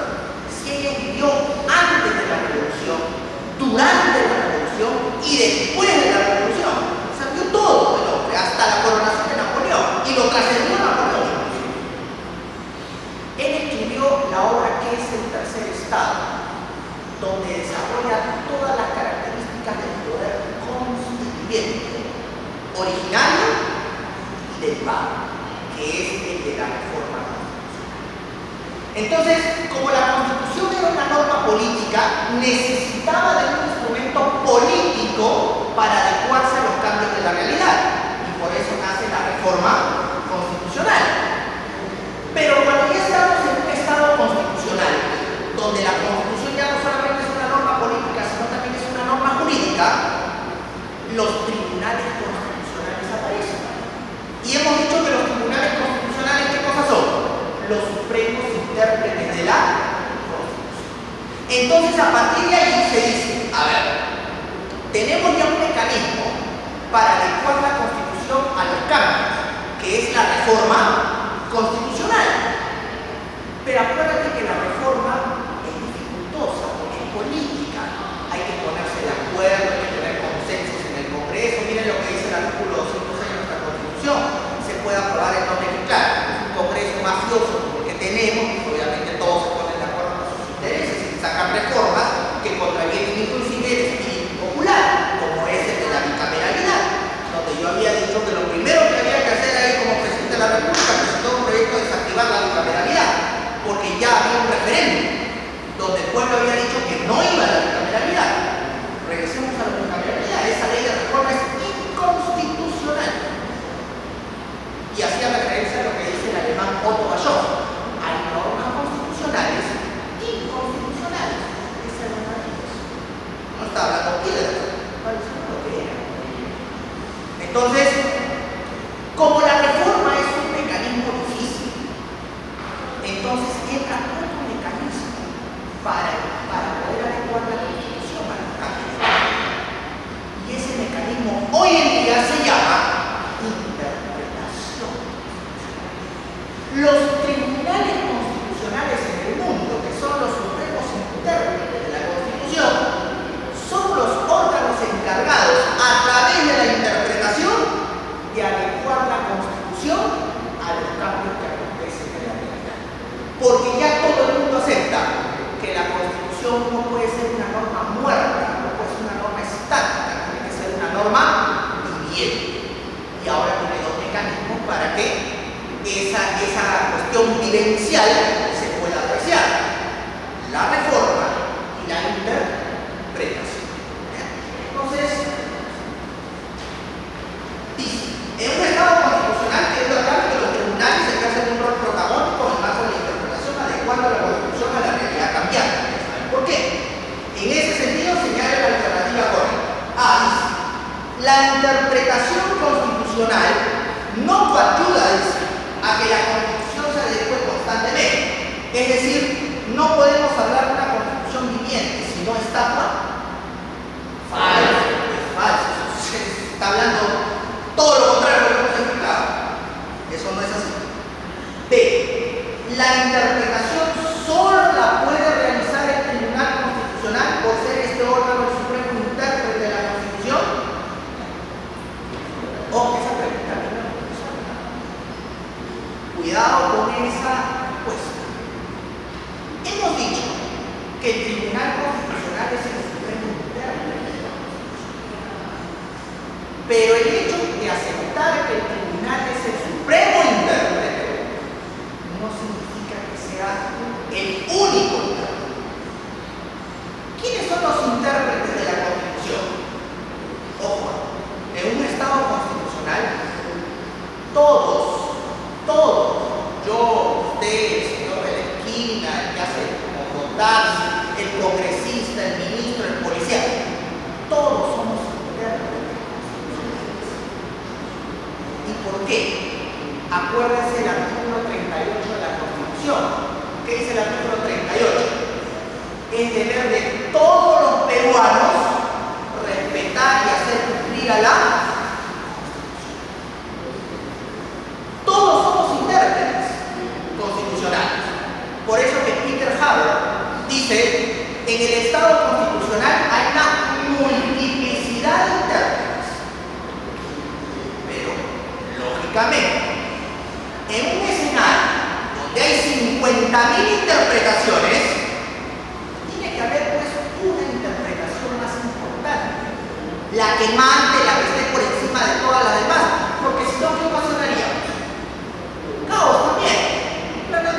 si ella vivió antes de la revolución, durante la revolución y después de la revolución, o sea, vio todo el hombre, hasta la coronación de Napoleón, y lo trascendió Napoleón. Él escribió la obra que es el Tercer Estado, donde desarrolla todas las características del poder constituyente, originario y derivado, que es el de la reforma constitucional. Entonces, como la Constitución era una norma política, necesitaba de un instrumento político para adecuarse a los cambios de la realidad, y por eso nace la reforma constitucional. Pero cuando ya estamos en un estado constitucional, donde la Constitución ya no solamente es una norma política, sino también es una norma jurídica, los tribunales constitucionales aparecen. Y hemos dicho que los tribunales constitucionales, ¿qué cosas son? Los supremos intérpretes de la Constitución. Entonces, a partir de ahí se dice, a ver, tenemos ya un mecanismo para adecuar la Constitución a los cambios, que es la reforma constitucional. Pero acuérdate que la reforma es dificultosa, porque es política. Hay que ponerse de acuerdo, hay que tener consensos en el Congreso. Miren lo que dice el artículo 206 de nuestra Constitución. Se puede aprobar en nombre de claro. Es un Congreso mafioso porque tenemos, y obviamente todos se ponen de acuerdo con sus intereses y sacan reformas que contravienen inclusive el espíritu popular, como es el de la bicameralidad, donde yo había dicho que lo primero que había que hacer ahí como presidente de la República presentó un proyecto de desactivar la bicameralidad, porque ya había un referéndum donde el pueblo había dicho que no iba a la bicameralidad. Regresemos a la bicameralidad. Esa ley de reforma es inconstitucional. Y hacía referencia a lo que dice el alemán Otto Bischoff. Hay normas constitucionales inconstitucionales. Esa es la matriz. No está hablando piedras, está diciendo lo que era. Entonces, como la reforma es un mecanismo difícil, entonces entra otro mecanismo para poder adecuar la Constitución a los cambios. Y ese mecanismo hoy en día se llama interpretación. Los tribunales constitucionales en el mundo, que son los supremos intérpretes de la Constitución, son los órganos encargados a través de la interpretación de adecuar la Constitución a los cambios que acontecen en la realidad. Porque ya todo el mundo acepta que la Constitución no puede ser una norma muerta, no puede ser una norma estática, tiene que ser una norma viviente. Y ahora tiene dos mecanismos para que esa cuestión vivencial se pueda apreciar: la reforma y la interpretación. Entonces, dice, en un Estado constitucional es verdad que los tribunales ejercen un rol protagónico en marco de la interpretación adecuando la Constitución a la realidad cambiante. ¿Saben por qué? En ese sentido señala la alternativa correcta. Dice, la interpretación constitucional no coadyuva, dice, a que la Constitución se adecue constantemente. Es decir, no podemos hablar de una Constitución viviente si no está falso, es falso. Se está hablando todo lo contrario de lo que hemos explicado. Eso no es así. B. La interpretación solo la puede realizar el Tribunal Constitucional por ser este órgano supremo intérprete de la Constitución. Ojo, esa pregunta no es una. Cuidado con esa respuesta. Hemos dicho que el Tribunal Constitucional es el supremo intérprete de la Constitución. Pero el hecho de aceptar que el Tribunal es el supremo intérprete no significa que sea el único intérprete. ¿Quiénes son los intérpretes de la Constitución? Ojo, en un Estado constitucional, todos, yo, usted, el señor de la esquina, el que hace como votarse, el congresista, el ministro, el policía, todos somos intérpretes constitucionales. ¿Y por qué? Acuérdense el artículo 38 de la Constitución. ¿Qué dice el artículo 38? Es deber de todos los peruanos respetar y hacer cumplir a la Constitución. dice, en el Estado constitucional hay una multiplicidad de intérpretes. Pero, lógicamente, en un escenario donde hay 50.000 interpretaciones, tiene que haber pues una interpretación más importante, la que mande, la que esté por encima de todas las demás, porque si no, ¿qué pasaría? Caos también.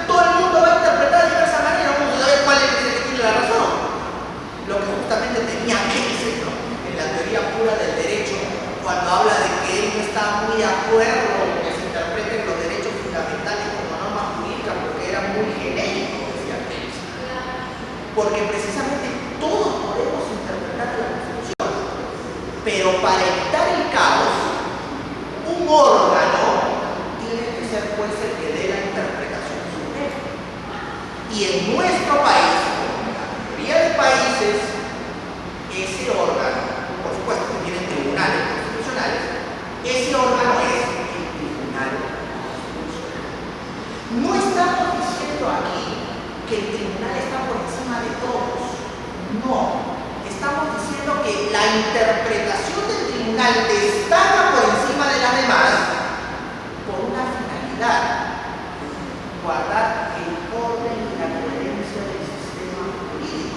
Todo el mundo va a interpretar de diversa manera, vamos a ver cuál es el que tiene la razón. Lo que justamente tenía Keynes, ¿no?, en la teoría pura del derecho, cuando habla de que él no está muy de acuerdo con que se interpreten los derechos fundamentales como norma jurídica, porque era muy genérico, decía Keynes. Porque precisamente todos podemos interpretar la Constitución, pero para evitar el caos, un órgano tiene que ser pues el que dé la interpretación suprema. Y en nuestro país, como en la mayoría de países, ese órgano, por supuesto que tienen tribunales constitucionales, ese órgano es el Tribunal Constitucional. No estamos diciendo aquí que el tribunal está por encima de todos. No. Estamos diciendo que la interpretación del tribunal destaca por encima de las demás por una finalidad: guardar el orden y la coherencia del sistema jurídico.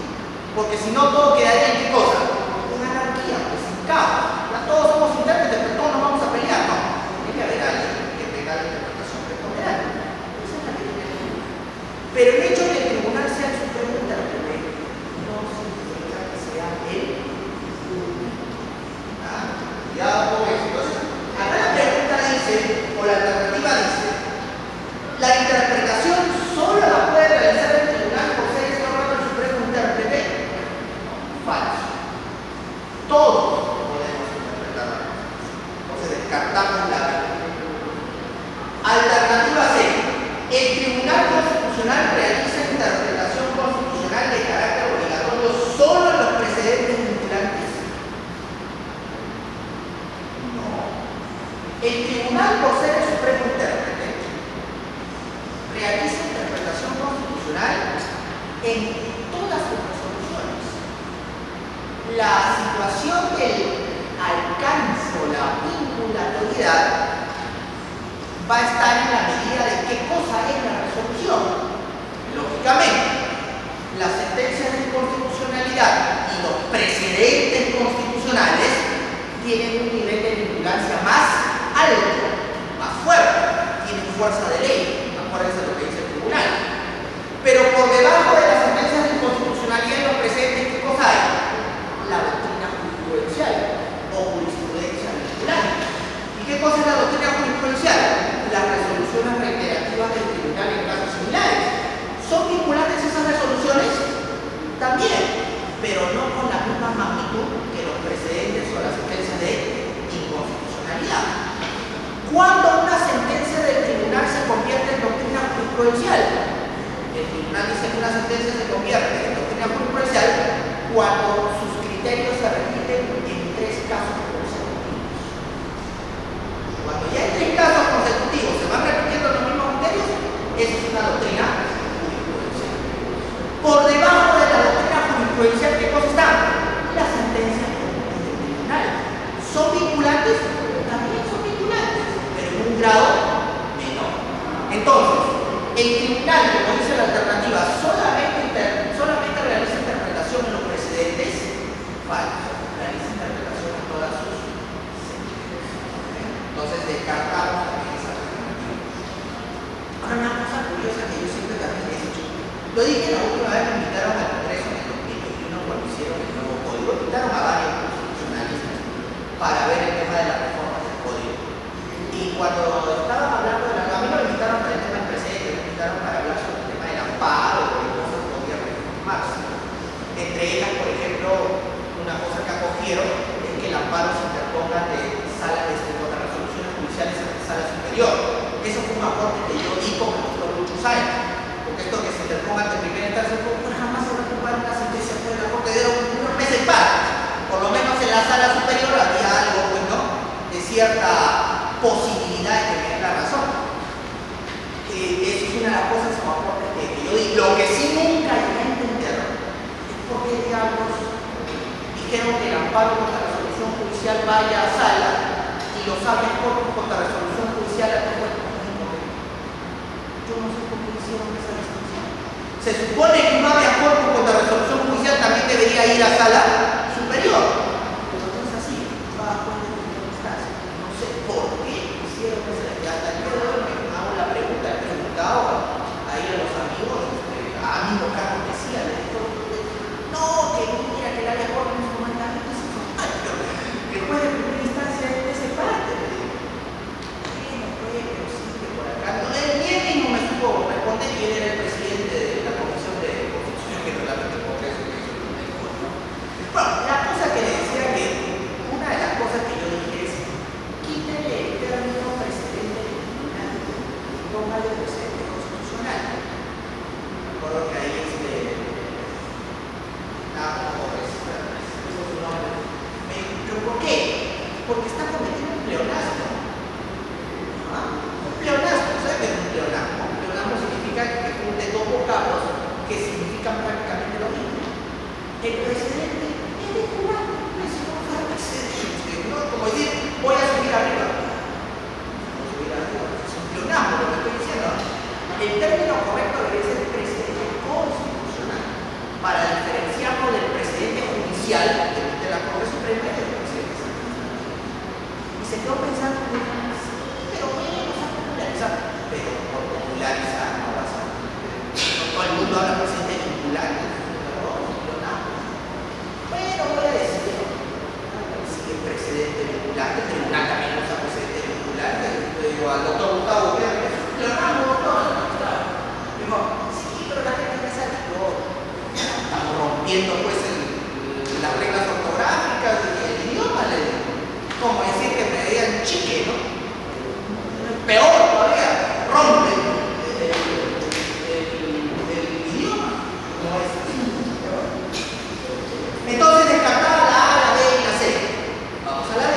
Porque si no, todo quedaría en qué cosa: una anarquía, pues sin caos. Ya todos somos intérpretes, pero todos nos vamos a pelear. No, tiene que haber alguien que tenga la interpretación preponderante. Esa es la que tiene que tener. Pero el hecho de que el tribunal sea el supremo intérprete no significa que sea él. Cuidado con eso. Entonces, acá la pregunta dice, o la alternativa dice, la interpretación solo la puede realizar el tribunal por ser este órgano del supremo intérprete. Falso. Todos podemos interpretar la Constitución. Entonces descartamos la B. Alternativa C. El Tribunal Constitucional realiza interpretación constitucional de carácter obligatorio solo en los precedentes vinculantes. No. El tribunal, por ser el supremo intérprete, realiza interpretación constitucional en todas sus resoluciones. La situación del alcance o la vinculatoriedad va a estar en la medida de qué cosa es la resolución. Lógicamente, las sentencias de inconstitucionalidad y los precedentes constitucionales tienen un nivel de vinculancia más alto, más fuerte, tienen fuerza de ley. Acuérdense lo que dice el tribunal. Pero por debajo de las sentencias de inconstitucionalidad y los precedentes, ¿qué cosa hay? La doctrina jurisprudencial o jurisprudencia vinculante. ¿Y qué cosa es la doctrina jurisprudencial? Las resoluciones reiterativas del tribunal en casos similares. ¿Son vinculantes esas resoluciones? También, pero no con la misma magnitud que los precedentes o las sentencias de inconstitucionalidad. ¿Cuándo una sentencia del tribunal se convierte en doctrina jurisprudencial? El tribunal dice que una sentencia se convierte en doctrina jurisprudencial cuando sus criterios se repiten en 3 casos consecutivos. Cuando ya en 3 casos consecutivos se van repitiendo los mismos criterios, eso es una doctrina jurisprudencial. Por debajo de la doctrina jurisprudencial, ¿qué cosa está? Las sentencias del tribunal. ¿Son vinculantes? También son vinculantes, pero en un grado menor. Entonces, el tribunal, como dice la alternativa, solamente realiza interpretación en los precedentes. Falso. Realiza interpretación en todas sus sentencias. Entonces, descartamos también esa alternativa. Ahora, una cosa curiosa que yo siempre también he dicho. Lo dije la última vez, me invitaron al Congreso en el 2021 cuando hicieron el nuevo código. Invitaron a varios constitucionalistas para ver el tema de la reforma del código. Y cuando estaban hablando de a mí no me invitaron para el tema del presente, me invitaron para hablar sobre el tema del amparo, de cosas que podían reformarse. Entre ellas, por ejemplo, una cosa que acogieron es que el amparo se interponga de resoluciones judiciales ante sala superior. Eso fue un aporte que yo di con el doctor Lucho Sáenz, porque esto que se interponga ante primera instancia, pues jamás se va a ocupar una sentencia de la Corte de unos meses para. Por lo menos en la sala superior había algo, pues, ¿no?, de cierta posibilidad de tener la razón. Eso es una de las cosas como aportes que yo di. Lo que sí nunca llegué a entender amparo contra resolución judicial vaya a sala y los habeas corpus contra resolución judicial a todo el mismo. Yo no sé por qué hicieron esa distinción. Se supone que un habeas corpus contra resolución judicial también debería ir a sala superior, pero no es así, va a juez de primera instancia. No sé por qué hicieron esa distinción. Hasta el día de hoy me hago la pregunta, he preguntado ahí a los amigos, a amigo Carlos decía, le dijo, no, que mira que el área corpus es fundamentalmente es informático, que el juez de primera instancia es de ese parte, le digo. Bueno, pues, pero sí que por acá, no, él mismo me supo responder y él era el presidente de la Comisión de Constitución y Reglamento del Congreso que hizo el médico, ¿no? Bueno, la cosa que le decía que una de las cosas que yo dije es quítale el término precedente criminal y póngale precedente constitucional. Me acuerdo que ahí ¿por qué? Porque está cometiendo un pleonasmo. ¿Ah? Un pleonasmo, ¿sabes qué es un pleonasmo? Un pleonasmo significa que junte dos vocablos que significan prácticamente lo mismo. El precedente es de jurado, es un precedente, ¿no? Como decir, voy a subir arriba. No subir arriba, es un pleonasmo lo que estoy diciendo. El término correcto debe ser precedente constitucional, para diferenciarlo del precedente judicial de la Corte Suprema y del presidente. Y se quedó pensando, pero bueno, vamos a popularizar. Pero por popularizar no vas a. No todo el mundo habla de presidente vincular, pero voy a decir, si el presidente vincular, el tribunal también usa presidente vincular, le digo al doctor Gustavo Verde, digo, sí, pero la gente me salió, estamos rompiendo pues las reglas ortográficas y el idioma, le digo. Como decir que me digan chique, ¿no? Peor todavía, rompe el idioma. No es así. Entonces descartada la A, la B y la C. Vamos a la D.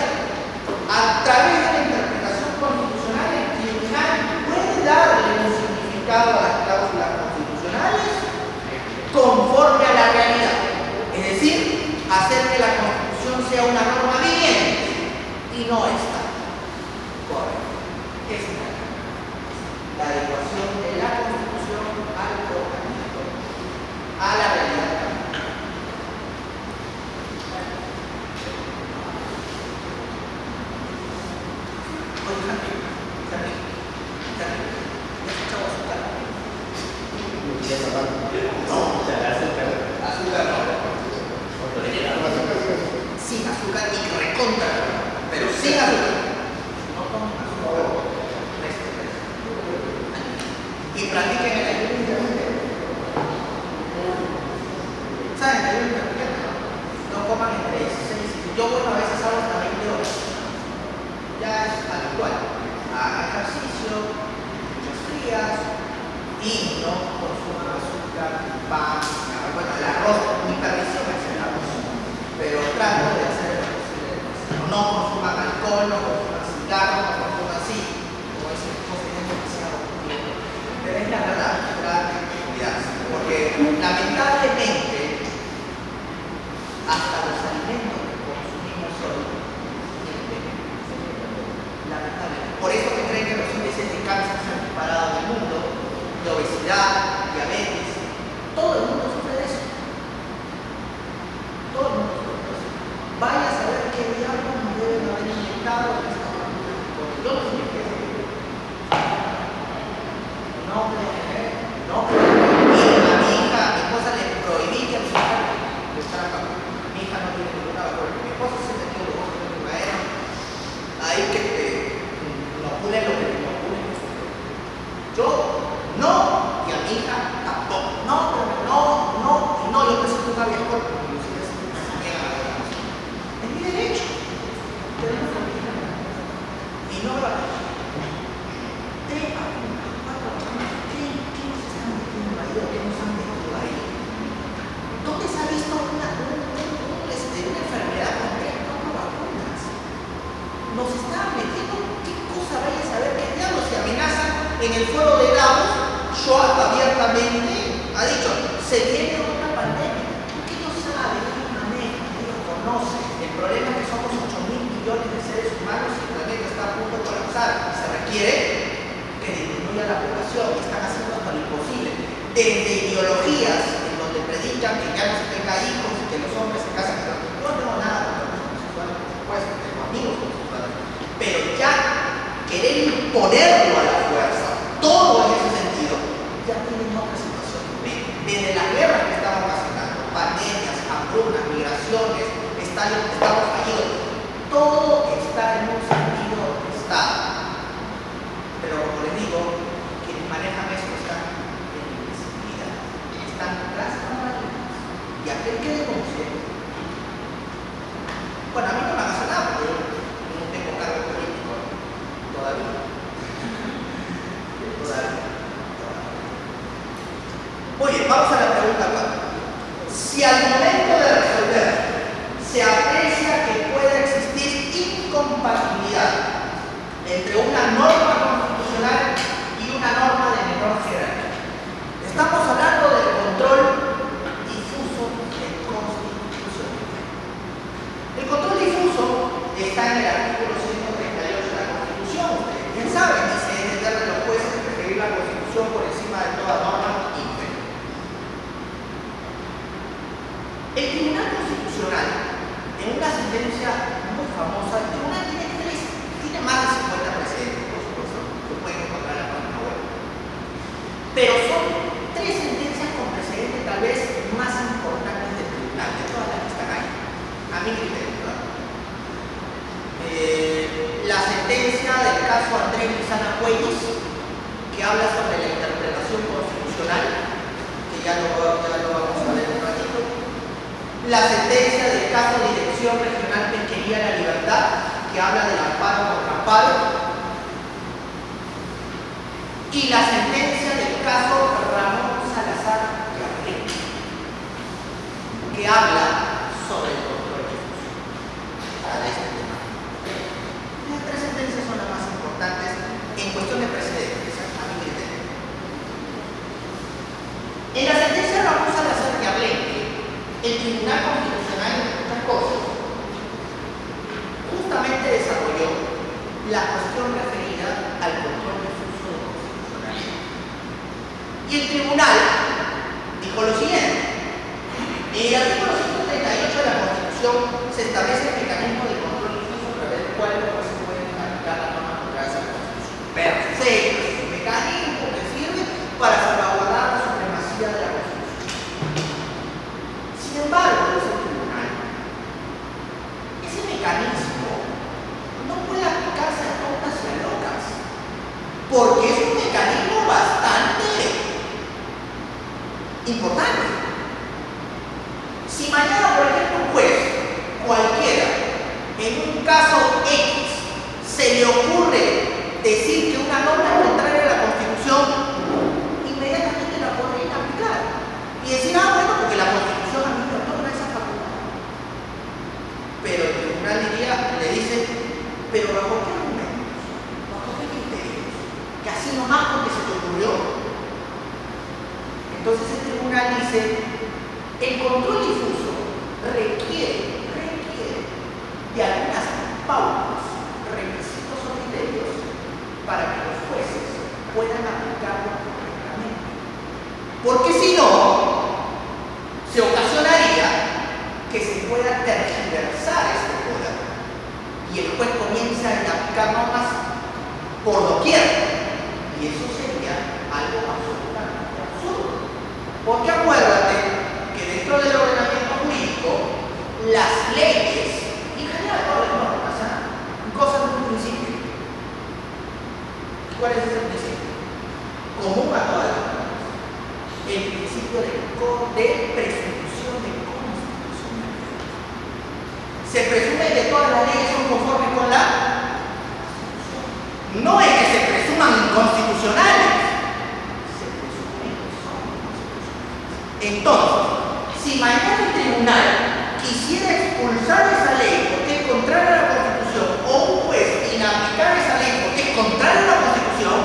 A través de la interpretación constitucional, el tribunal puede darle un significado a las cláusulas constitucionales conforme a la realidad. Es decir, hacer que la Constitución sea una norma vigente y no está. Correcto. Esta es la adecuación de la Constitución al ordenamiento, a la realidad. Oye, Santi, ¿ya has echado azúcar? No, azúcar no. Sin azúcar y recontra, pero sin azúcar. No tomen azúcar. Y practiquen el ayuno intermitente. ¿Saben el ayuno intermitente? No coman entre 16 y yo, bueno, a veces hago hasta 20 horas. Ya es habitual. Hagan ejercicio, muchas frías y no consuman azúcar, pan, bueno, el arroz, mi perdición es el arroz. Pero trato de hacer lo posible. No consuman alcohol, no consuman cigarros, no consuman así. Como dicen, es demasiado tiempo. Pero es la verdad, traten de cuidarse. Porque lamentablemente, hasta los alimentos que consumimos hoy tienen veneno. Lamentablemente. Por eso que creen que los índices de cáncer se han disparado en el mundo, de obesidad, diabetes, ideologías en donde predican que ya no se tenga hijos y que los hombres se casan con los... Yo no tengo nada con los homosexuales, por supuesto, tengo amigos homosexuales, pero ya querer imponerlo a la fuerza, todo en ese sentido, ya tienen otra situación. Desde las guerras que estamos ocasionando, pandemias, hambrunas, migraciones, estamos fallidos, todo está en un sentido de Estado. Pero como les digo, quienes manejan eso están en invisibilidad, están tras bambalinas. Y aquel que denuncie, bueno, a mí no me hace nada porque yo no tengo cargo político todavía. Muy bien, vamos a la pregunta 4. Si al momento de resolver se aprecia que puede existir incompatibilidad entre una norma constitucional y una norma de menor jerarquía, estamos hablando del control difuso de constitucionalidad. El control difuso está en el artículo 138 de la Constitución. Ustedes bien saben, dice: es deber de los jueces preferir la Constitución por encima de toda norma inferior. El Tribunal Constitucional, en una sentencia muy famosa, el Tribunal tiene más de 50 precedentes, por supuesto, lo pueden encontrar en la página web. Pero son 3 sentencias con precedentes tal vez más importantes del Tribunal, de todas las que están ahí, a mi criterio, ¿verdad? La sentencia del caso Andrés Lizana Cuellis, que habla sobre la interpretación constitucional, que ya lo vamos a ver un ratito. La sentencia del caso Dirección Regional Pesquería La Libertad, que habla del amparo contra amparo. Y la sentencia del caso Ramón Salazar García, que habla sobre el control difuso. Para este tema. Las 3 sentencias son las más importantes en cuestión de precedentes, a mi criterio. En la sentencia Ramón Salazar García, el Tribunal Constitucional, entre otras cosas, justamente desarrolló la cuestión referida al control difuso de constitucionalidad. Y el Tribunal dijo lo siguiente: en el artículo 138 de la Constitución se establece el mecanismo de control difuso a través del cual los jueces pueden aplicar la norma contra esa Constitución. Perfecto, es un mecanismo que sirve para salvaguardar la supremacía de la Constitución. Sin embargo, dice el Tribunal, ese mecanismo no puede aplicarse a tontas y a locas, porque es un mecanismo bastante importante. Si mañana, por ejemplo, un juez cualquiera, en un caso X, se le ocurre decir que una norma es contraria a la Constitución, inmediatamente la podrían aplicar y decir: ah, bueno, porque la Constitución a mí me otorga esa facultad. Pero el Tribunal le dice: pero ¿bajo qué argumentos? ¿Bajo qué criterios? Que así nomás porque se te ocurrió. Entonces el Tribunal dice: el control difuso requiere de algunas pautas, requisitos o criterios para que los jueces puedan aplicarlo correctamente. Porque si no, se ocasionaría que se pueda tergiversar este poder y el juez comienza a aplicar normas por doquier, y eso sería algo absolutamente absurdo. Porque acuérdate que dentro del ordenamiento jurídico, las leyes, y en general todas las normas, gozan de un principio. ¿Cuál es ese principio? Común a todas las normas: el principio de presunción de constitucionalidad. Se presume que todas las leyes son conformes con la Constitución. No es que se presuman inconstitucionales, se presume que son constitucionales. Entonces, si mañana el Tribunal quisiera expulsar esa ley porque es contraria a la Constitución, o un juez inaplicar esa ley porque es contraria a la Constitución,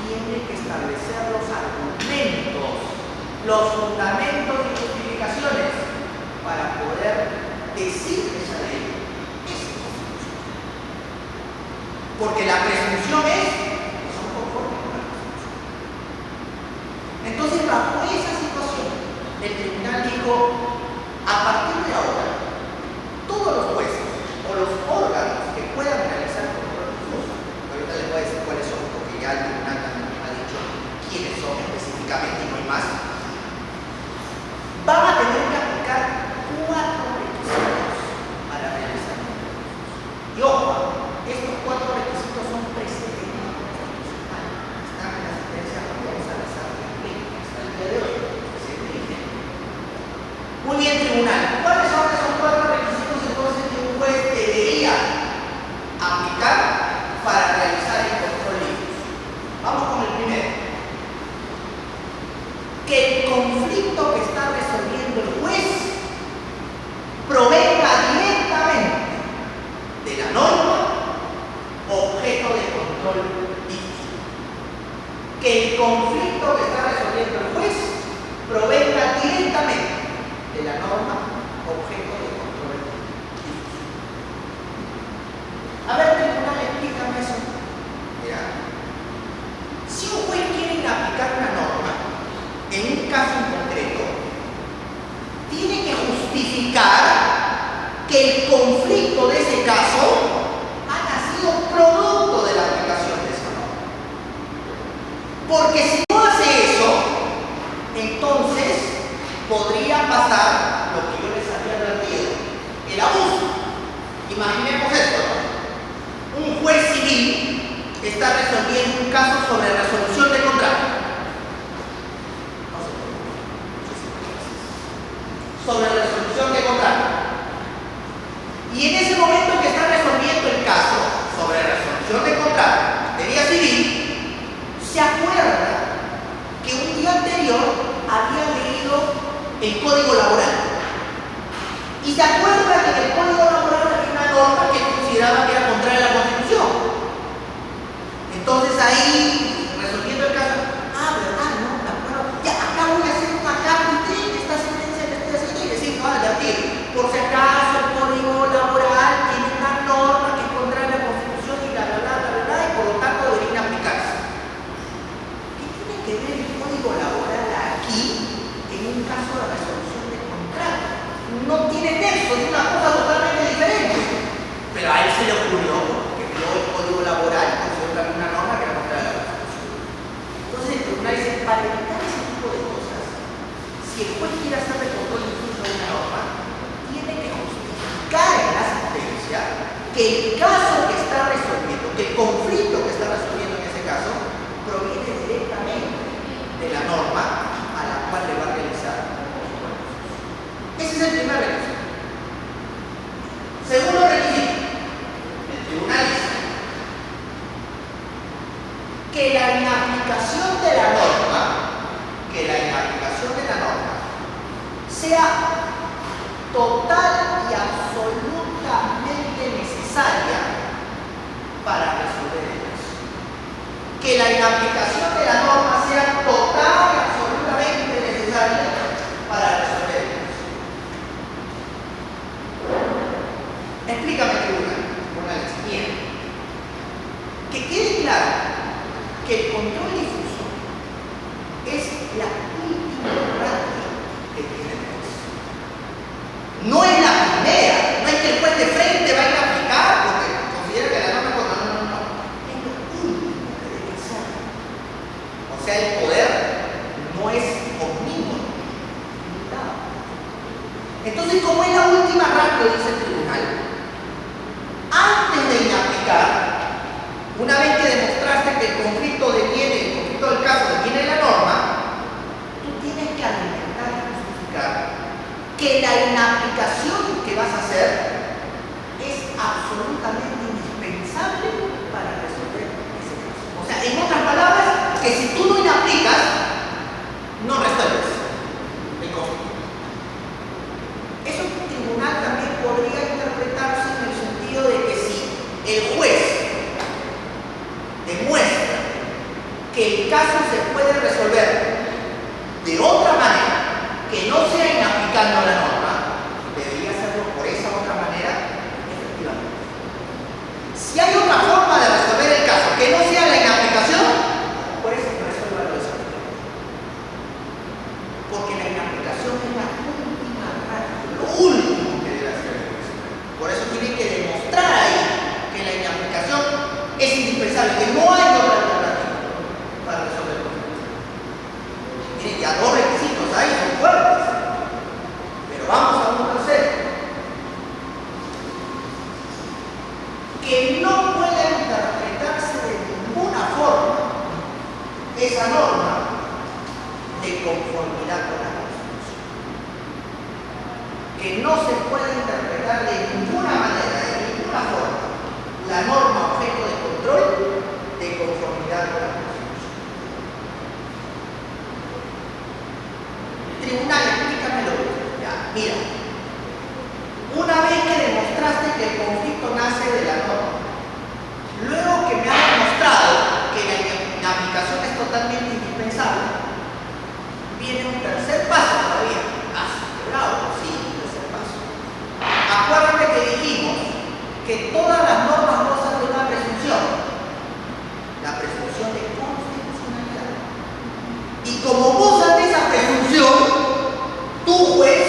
tiene que establecer los argumentos, los fundamentos y justificaciones para poder decir que esa ley es constitucional. Porque la presunción es que son conformes con la Constitución. Entonces, bajo esa más, van a tener que aplicar 4 requisitos para realizar. Y ojo, estos 4 requisitos son precedentes constitucionales. Están en la sentencia de González hasta el día de hoy. Muy bien, tribunal. ¿Cuáles son esos 4 requisitos entonces que un juez debería aplicar para realizar el control limpio? Vamos con el primero. Que el conflicto que está resolviendo el juez provenga directamente de la norma objeto de control limpio. Que el conflicto que está resolviendo el juez provenga directamente de la norma objeto de control limpio. A ver, tribunal, explícame eso. Mira, si un juez quiere aplicar una norma en un caso en concreto, tiene que justificar que el conflicto de ese caso ha nacido producto de la aplicación de esa norma. Porque si no hace eso, entonces podría pasar lo que yo les había advertido, el abuso. Imaginemos esto, ¿no? Un juez civil está resolviendo un caso sobre resolución de contrato. Sobre resolución de contrato. Y en ese momento que está resolviendo el caso sobre resolución de contrato de vía civil, se acuerda que un día anterior había leído el Código Laboral. Y se acuerda que en el Código Laboral había una norma que consideraba que era contraria a la Constitución. Entonces ahí, resolviendo el caso, ¿verdad? No, me acuerdo. Ya, acá voy a hacer una cápita de esta sentencia que estoy haciendo y decir, no, advertir, por si acaso el Código Laboral tiene una norma que es contraria a la Constitución y y por lo tanto debería aplicarse. ¿Qué tiene que ver el Código Laboral aquí en un caso de resolución de contrato? No tiene nexo, es una cosa totalmente diferente. Pero a él se le ocurrió que vio el Código Laboral y consideró también una norma que era contraria a la Constitución. Entonces el tribunal dice, para evitar ese tipo de cosas, si el juez quiere hacer el control incluso de una norma, tiene que justificar en la sentencia que el caso que está resolviendo, que el conflicto que está resolviendo en ese caso, proviene directamente de la norma a la cual le va a realizar. Ese es el primer requisito. Segundo requisito, el tribunal dice que la inaplicación de la norma, sea total y absolutamente necesaria para resolver el caso. Que la inaplicación de la norma sea total y absolutamente necesaria para resolver el caso. Explícame, tribunal. Bien. Que quede claro que el control difuso es la última práctica que tiene el juez. No es la primera, no es que el juez de frente va a ir a aplicar porque considera que la norma es contra no. Es lo último que debe hacer. O sea, el poder no es omnímodo, limitado. Entonces, como es la última ratio, dice el tribunal, antes de inaplicar, una vez que demostraste que el conflicto del caso deviene de la norma, tú tienes que argumentar y justificar que la inaplicación que vas a hacer es absolutamente indispensable para resolver ese caso. O sea, en otras palabras, que si tú no inaplicas, no resuelves el conflicto. Eso el tribunal también podría interpretarse en el sentido de que si el juez demuestra que el caso se puede resolver de otra manera que no sea inaplicando la norma, debería hacerlo por esa otra manera, efectivamente. Si hay otra forma de resolver el caso que no sea la inaplicación, pues resuélvalo de esa manera. Porque la inaplicación es la última práctica, lo último que debe hacer el juez. Por eso tiene que demostrar ahí que la inaplicación es indispensable, que no hay otra alternativa para resolver el conflicto. Miren, ya ahí son fuertes. Pero vamos a un tercero. Que no pueda interpretarse de ninguna forma esa norma de conformidad con la Constitución. Que no se puede interpretar de ninguna manera, de ninguna forma, la norma objeto de control de conformidad con la Constitución. Tribunal, explícamelo. Ya, mira. Una vez que demostraste que el conflicto nace de la norma, luego que me has demostrado que la aplicación es totalmente indispensable, viene un tercer paso todavía. Bravo, sí, un tercer paso. Acuérdate que dijimos que todas las normas gozan de una presunción, la presunción de constitucionalidad. Y como gozan de esa presunción, tú, juez,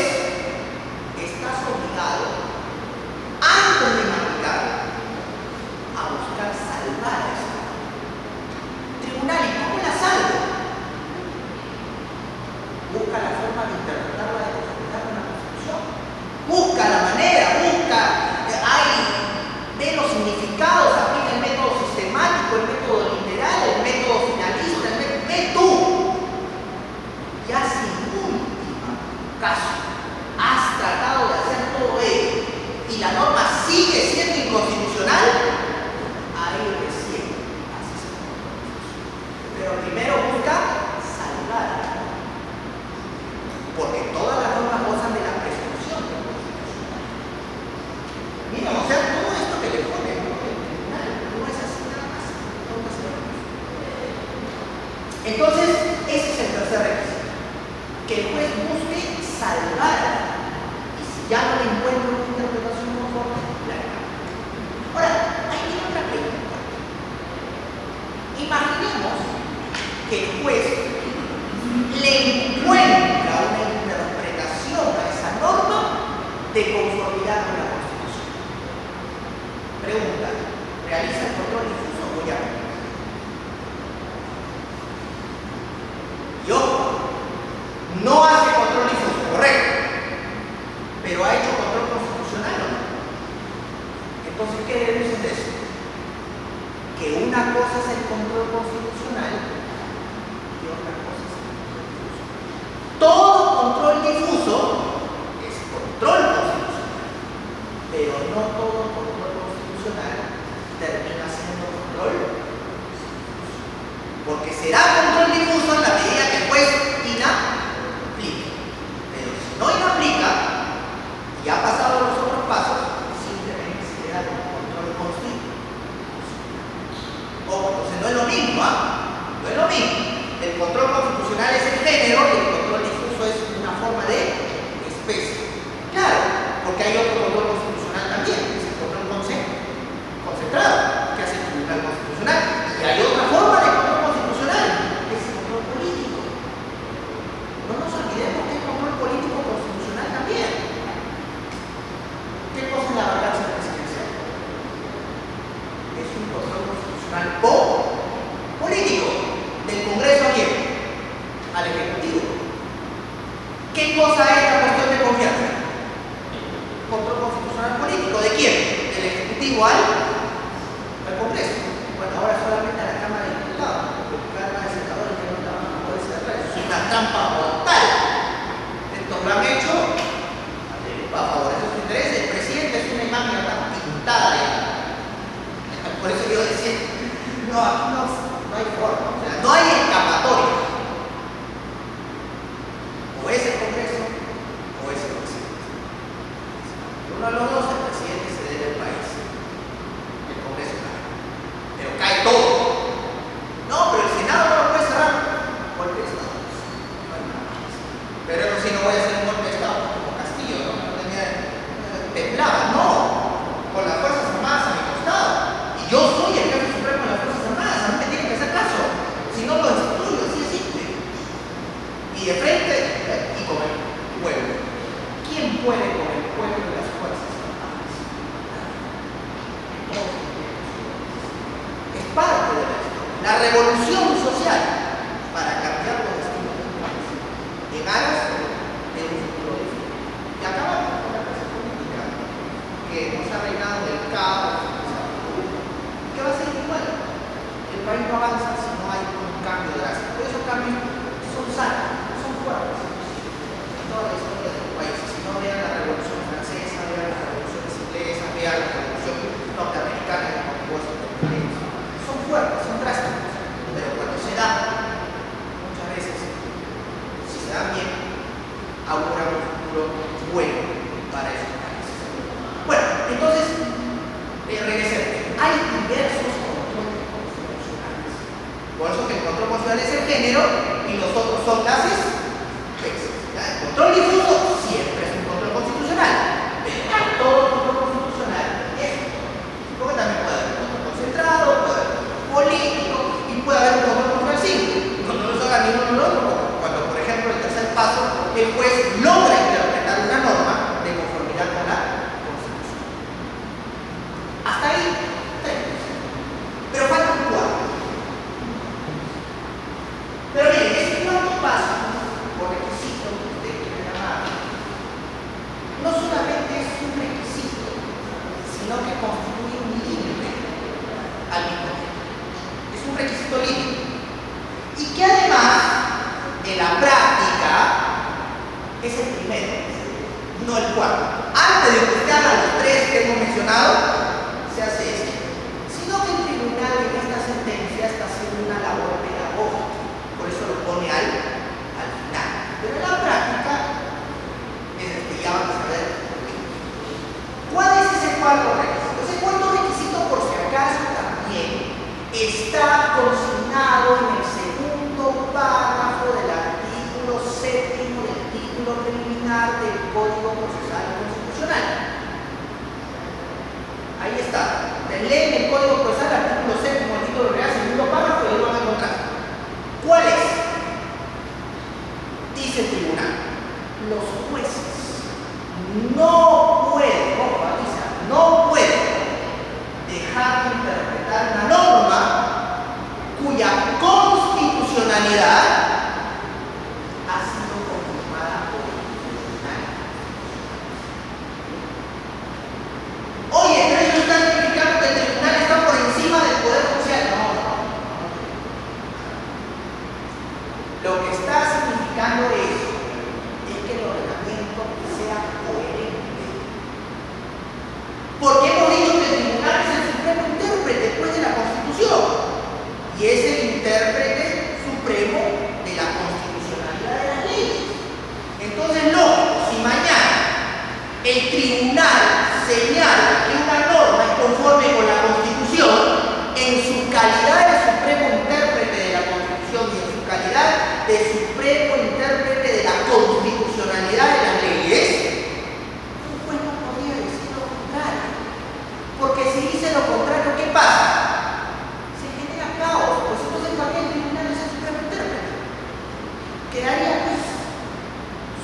estás obligado, antes de aplicar, a buscar salvar a esa norma. Tribunal, ¿y cómo la salvo? Busca la forma de interpretarla de conformidad con la Constitución. Busca la manera, ve los significados, aplica el método sistemático, el método literal, el método finalista, ve tú. Ya sin última caso, has tratado de hacer todo ello y la norma sigue siendo inconstitucional, ahí recién haces el compromiso. Pero primero busca salvar. Porque todas las normas gozan de la presunción de constitucionalidad. Mira, o sea, todo esto que le pone el tribunal no es así nada más. Entonces, ese es el tercer requisito. Que el juez busque salvar. Y si ya no le encuentra una interpretación conforme, la cambia. Ahora, hay otra pregunta. Imaginemos que el juez le encuentra una interpretación a esa norma de conformidad con la Constitución. Pregunta, ¿realiza el control difuso o ya? Y ojo, no hace control difuso, correcto, pero ha hecho control constitucional o no. Entonces, ¿qué deducen de eso? Que una cosa es el control constitucional y otra cosa es el control difuso. Todo control difuso es control constitucional, pero no todo control constitucional termina siendo control difuso. Porque será control difuso en la medida que el juez inaplica. Pero si no inaplica, y ha pasado los otros pasos, simplemente se queda como control constitucional. Ojo, entonces no es lo mismo, no es lo mismo. El control constitucional es el género y el control difuso es una forma de especie. Claro, porque hay otro control constitucional también, que es el control concentrado, que hace el Tribunal Constitucional. Y hay otra forma de control constitucional, que es el control político. No nos olvidemos que hay control político constitucional también. ¿Qué cosa es la vacancia presidencial? Es un control constitucional político. ¿Del Congreso a quién? Al Ejecutivo. ¿Qué cosa es la cuestión de confianza? Control constitucional político. ¿De quién? Del Ejecutivo al Congreso. Bueno, ahora solamente a la Cámara de Diputados, porque cada Cámara de Senadores que no trabajan a poder ser atrás. Es una trampa mortal. Entonces lo han hecho a favorecer sus intereses. El presidente es una imagen tan pintada. Por eso yo decía, no hay forma, o sea, no hay escapatoria. O es el Congreso o es el presidente. Uno de los dos, el presidente se debe al país. El Congreso cae. Pero cae todo. No, pero el Senado no lo puede cerrar. Golpe de Estado. No hay nada más. Pero eso sí, no voy a hacer un golpe de Estado como Castillo, ¿no? Temblaba, no. Con las Fuerzas Armadas a mi costado. Y yo soy el jefe supremo de las Fuerzas Armadas. A mí me tienen que hacer caso. Si no, lo destruyo, así es simple. Y de frente, y con el pueblo. ¿Quién puede con el pueblo y las Fuerzas Armadas? aras de un futuro diferente. Y acabamos con la clase política que nos ha reinado del caos, que va a ser igual. El país no avanza si no hay un cambio drástico. Por esos cambios son sanos, son fuertes. En toda la historia de los países. Si no, vean la Revolución Francesa, vean las revoluciones inglesas, vean la Revolución norteamericana que motivó esos países. Son fuertes, son drásticos. Pero cuando se dan, muchas veces, si se dan bien, augura un futuro bueno para esos países. Bueno, entonces, regresemos. Hay diversos controles constitucionales. Por eso que el control constitucional es el género y los otros son las especies. El control difuso siempre es un control constitucional, pero no todo control constitucional es. Porque también puede haber un control concentrado, puede haber un control político y puede haber un control constitucional simple. Cuando no se haga ni uno ni otro, cuando por ejemplo el tercer paso, el juez logra interpretar una norma de conformidad con la Constitución. Hasta ahí, tres. Pero faltan cuatro. Pero miren, ese cuarto paso, por requisito que usted quiere llamar, no solamente es un requisito, sino que constituye un límite al mismo tiempo. Es un requisito límite. Y que además, en la práctica, es el primero, no el cuarto. Antes de que usted haga los tres que hemos mencionado, se hace esto. Sino que el tribunal en esta sentencia está haciendo una labor pedagógica. Por eso lo pone al final. Pero en la práctica, ya vamos a ver cuál es ese cuarto requisito. Ese cuarto requisito, por si acaso, también está consignado en el segundo párrafo del artículo 7º del título preliminar del Código Procesal Constitucional. Ahí está. Leen el Código Procesal, artículo 7º del título preliminar, segundo párrafo, y ahí lo van a encontrar. ¿Cuál es? Dice el tribunal, los jueces no pueden, no pueden dejar de interpretar una norma cuya constitucionalidad ha sido confirmada por el tribunal. Oye, pero ellos están significando que el tribunal está por encima del Poder Judicial. No. Lo que está significando es que el ordenamiento sea coherente. Porque hemos dicho que el tribunal es el supremo intérprete después de la Constitución. Y es el intérprete supremo de la constitucionalidad de las leyes. Entonces, lógico, si mañana el tribunal señala que una norma es conforme con la Constitución, en su calidad de supremo intérprete de la Constitución y en su calidad de supremo intérprete de la constitucionalidad de las leyes, un juez no podría decir lo contrario. Porque si dice lo contrario, ¿qué pasa? Se genera caos, pues entonces ¿para qué el tribunal es el supremo intérprete? Quedaría pues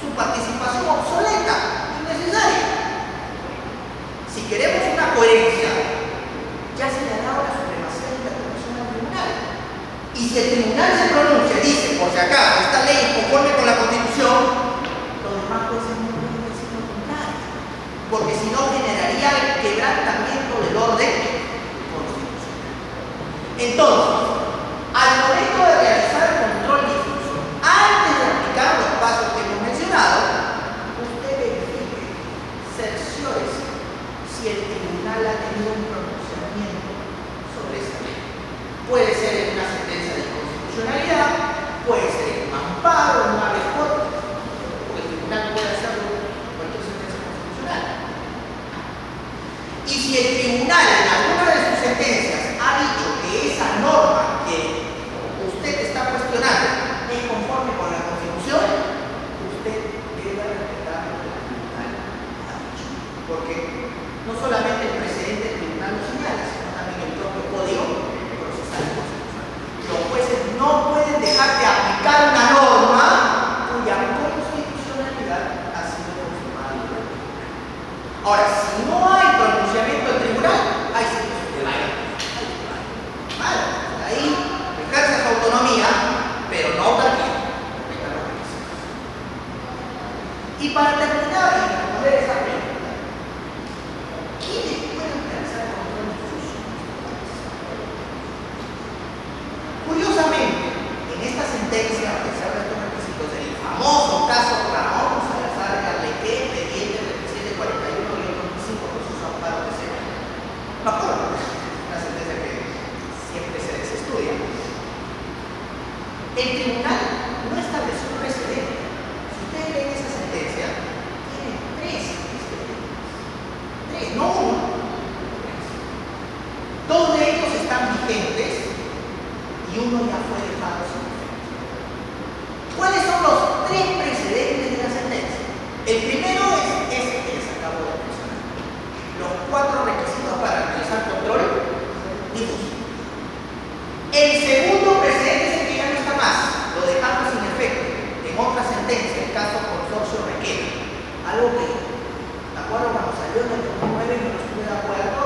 su participación obsoleta, innecesaria. Si queremos una coherencia, ya se le ha dado la supremacía de interpretación al tribunal. Y si el tribunal se pronuncia, dice, por si acaso, esta ley es conforme con la Constitución, los demás jueces no pueden decir lo contrario. Porque si no generaría el quebrantamiento del orden constitucional. Entonces, al momento de realizar el control difuso, antes de aplicar los pasos que hemos mencionado, usted verifique, cerciórese si el tribunal ha tenido un pronunciamiento sobre esta ley. Puede ser en una sentencia de constitucionalidad, puede ser en un amparo, en un habeas corpus, Y para terminar y responder esa pregunta, ¿quiénes pueden realizar control difuso? Curiosamente, en esta sentencia, a pesar de estos requisitos, el famoso caso Ramón Salazar Garlequé, pendiente del 741-25, proceso amparo de Sena. Me acuerdo, una sentencia que siempre se desestudia. El tribunal no estableció un precedente. Si ustedes leen esa sentencia, tiene tres precedentes. Tres, no uno. Tres. Dos de ellos están vigentes y uno ya fue dejado sin efecto. ¿Cuáles son los tres precedentes de la sentencia? El primero es ese que les acabo de mencionar. Los cuatro requisitos para realizar control difuso. El segundo precedente es el que ya no está más, lo dejamos sin efecto. En otra sentencia, el caso consorcio Requena, algo que, de acuerdo, cuando salió en el 2009 no estuve de acuerdo.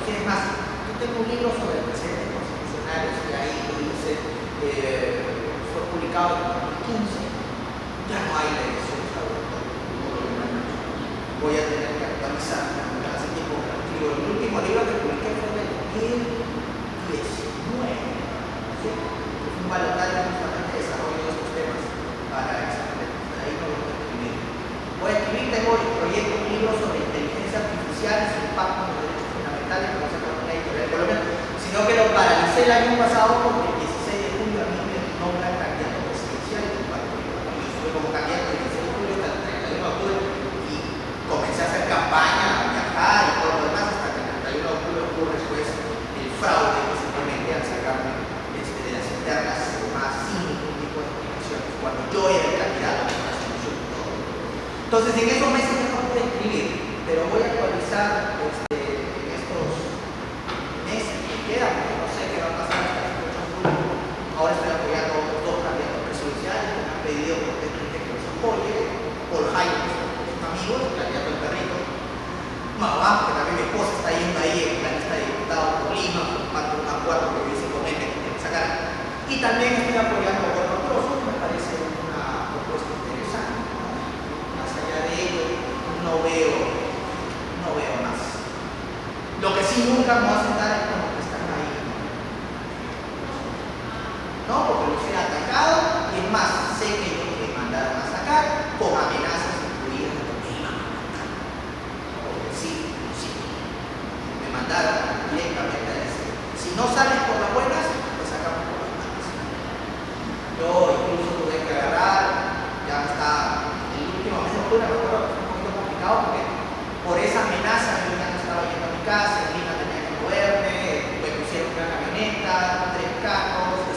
Si es más, yo tengo un libro sobre precedentes constitucionales y ahí lo dice, fue publicado en 2015. Ya no hay la edición, voy a tener que actualizar. Hace tiempo que lo escribo. El último libro que publiqué fue en el 2019. Fue un balotaje justamente de desarrollo de estos temas para examen. Ahí no lo voy a escribir. Voy a escribir, tengo el proyecto, un libro sobre inteligencia artificial y su impacto en los derechos fundamentales, que no se trata de una editorial colombiana, sino que lo paralicé el año pasado porque el 16 de julio a mí me nombran candidato presidencial y yo estuve como candidato el 16 de julio hasta el 31 de octubre y comencé a hacer campaña, a viajar y todo lo demás hasta que el 31 de octubre ocurre después el fraude que simplemente al sacarme de las internas más sin ningún tipo de explicaciones, cuando yo era el candidato de la solución de todo. Entonces en esos meses no pude escribir, pero voy a actualizar en estos meses que quedan, porque no sé qué va a pasar hasta el 8 de julio. Ahora estoy apoyando a otros dos candidatos presidenciales que me han pedido potentemente que los apoye. Paul Jaime, que es un amigo, el candidato del perrito. Mamá, que también mi esposa está yendo ahí en la lista de diputados por Lima, formando un acuerdo que dice con él que tiene que sacar. Y también estoy apoyando a Gobierno Cruz, que me parece una propuesta interesante. Más allá de ello, no veo más. Lo que sí nunca me va a sentar es con los que están ahí. No, porque los he atacado, y es más, sé que ellos me mandaron a sacar con amenazas incluidas de que me iban a matar. Porque sí, me mandaron directamente a decir, si no sales por las buenas, te sacamos por las malas. Yo incluso tuve que agarrar, ya está, el último mes de octubre, me acuerdo que fue un poquito complicado porque por esa amenaza yo ya no estaba yendo a mi casa, en Lima tenía que moverme, me pusieron una camioneta, 3 carros,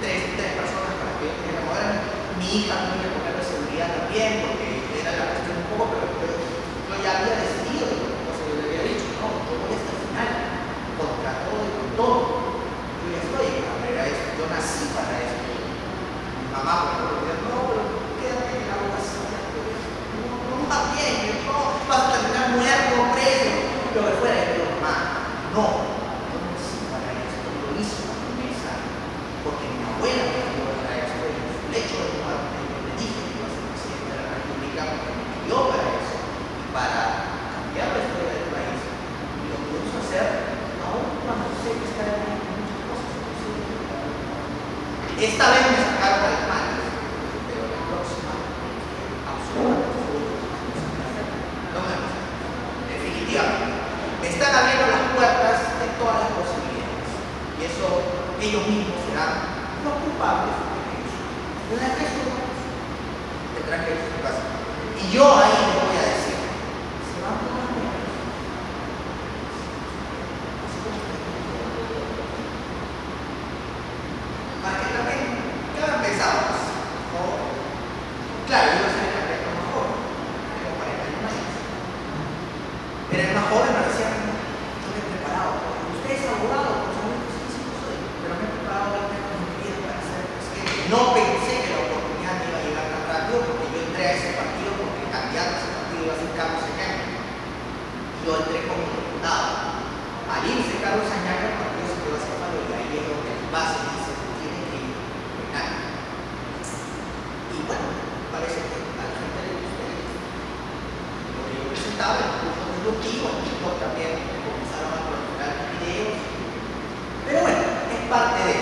tres personas para que yo tenía que moverme. Mi hija tuve que poner de seguridad también, porque era la cuestión un poco, pero yo ya había decidido, como se le había dicho, no, yo voy hasta el final, contra todo y con todo. Yo ya estoy en carrera, yo nací para esto. Mi mamá, por ejemplo, no, pero quédate en la abogacía, no va bien, no vas a terminar muerto, preso, lo que fuera. Y yo, mamá, no, yo nací para esto, lo hice una promesa, porque mi abuela me dio para esto, y el hecho de muerte, yo le dije que iba a ser presidente de la República, porque me dio para eso, y para cambiar la historia del país. Y lo pienso hacer aún cuando sé que está en muchas cosas. Esta vez me sacaron a las manos, pero la próxima, absolutamente no me gusta. Definitivamente. Me están abriendo las puertas de todas las posibilidades. Y eso ellos mismos serán los culpables de ellos. Tendrán que ir a su casa. Y yo ahí les voy a decir, se van a tomar medidas. Más que también, ¿qué han pensado? Claro, yo soy el candidato más joven, tengo 41 años. Era el más joven, me decían, yo me he preparado. Usted es abogado, por supuesto, sí, lo soy, pero me he preparado 20 años de mi vida para ser presidente. No pensé que la oportunidad me iba a llegar tan rápido, porque yo entré a ese partido porque el candidato productivo, en TikTok también comenzaron a proliferar videos. Pero bueno, es parte de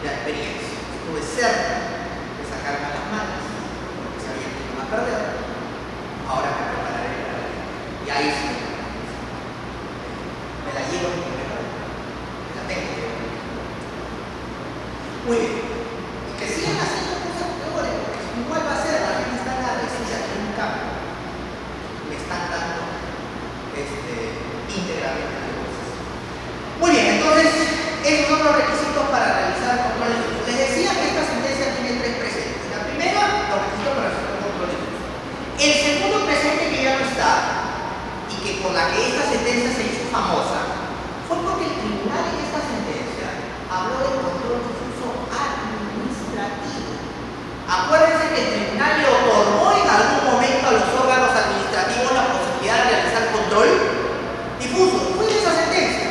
la experiencia. Estuve cerca de sacarme las manos, porque sabía que iba a perder. Ahora me prepararé para la vida. Y ahí sí me la llevo en primer lugar. Me la tengo que llevar. Muy bien. Y que sigan haciendo cosas peores, porque igual va a ser, la gente está en la resistencia aquí en un campo. Me están dando íntegramente las cosas. Muy bien, entonces, esos son los requisitos para realizar el control de flujo. Les decía que esta sentencia tiene tres presentes. La primera, los requisitos para realizar el control de flujo. El segundo presente que ya no está, y que por la que esta sentencia se hizo famosa, fue porque el tribunal en esta sentencia habló del control de flujo administrativo. Acuérdense que el tribunal le otorgó en algún momento a los órganos administrativos la posibilidad de realizar control difuso. Fue en esa sentencia.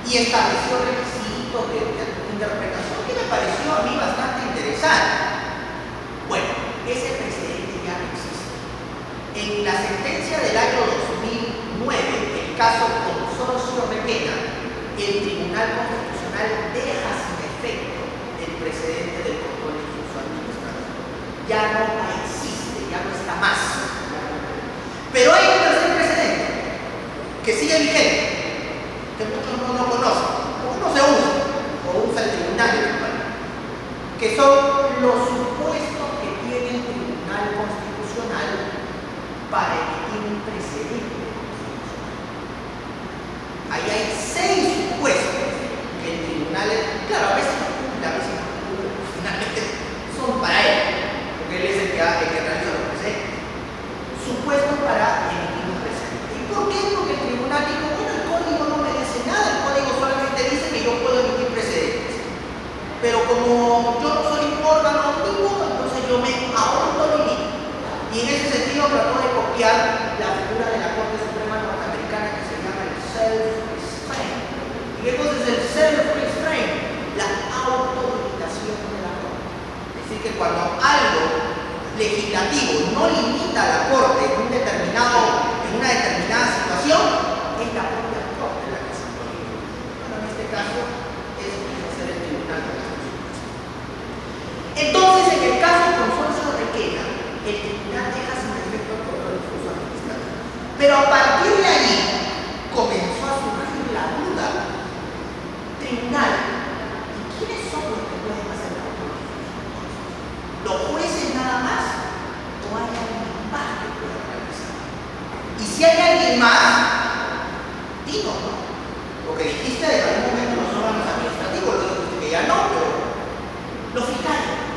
Y estableció requisitos de interpretación que me pareció a mí bastante interesante. Bueno, ese precedente ya no existe. En la sentencia del año 2009, el caso Consorcio Requena, el Tribunal Constitucional deja sin efecto el precedente del control difuso administrativo. Ya no existe, ya no está más. Pero hay un tercer precedente que sigue vigente, que muchos no lo conocen, o no se usa, o usa el tribunal en el país, que son los supuestos que tiene el Tribunal Constitucional para emitir un precedente constitucional. Ahí hay 6 supuestos que el tribunal, claro, a veces no cumple, a veces no cumple, finalmente son para él, porque él es el que realiza los precedentes. Supuestos para emitir un precedente. ¿Y por qué? Porque el tribunal dijo, bueno, el código no me dice nada, el código solamente dice que yo puedo emitir precedentes. Pero como yo no soy un órgano antiguo, entonces yo me autolimito. Y en ese sentido trató de copiar la figura de la Corte Suprema Norteamericana que se llama el self-restraint. ¿Y qué cosa es el self-restraint? La autolimitación de la Corte. Es decir, que cuando algo legislativo no limita a la Corte en una determinada situación, es la propia Corte la que se autolimita. Bueno, en este caso, eso quiso hacer el Tribunal de las Constituciones. Entonces, en el caso Consorcio Requena, el tribunal deja sin efecto el control difuso administrativo. Pero a partir de allí comenzó a surgir la duda. Tribunal, ¿y quiénes son los que pueden hacer el control difuso? ¿Los jueces nada más? ¿O hay alguien más que pueda realizar? Y si hay alguien más, dinos, ¿no? Porque dijiste en algún momento los órganos administrativos, lo dijiste que ya no, pero los fiscales.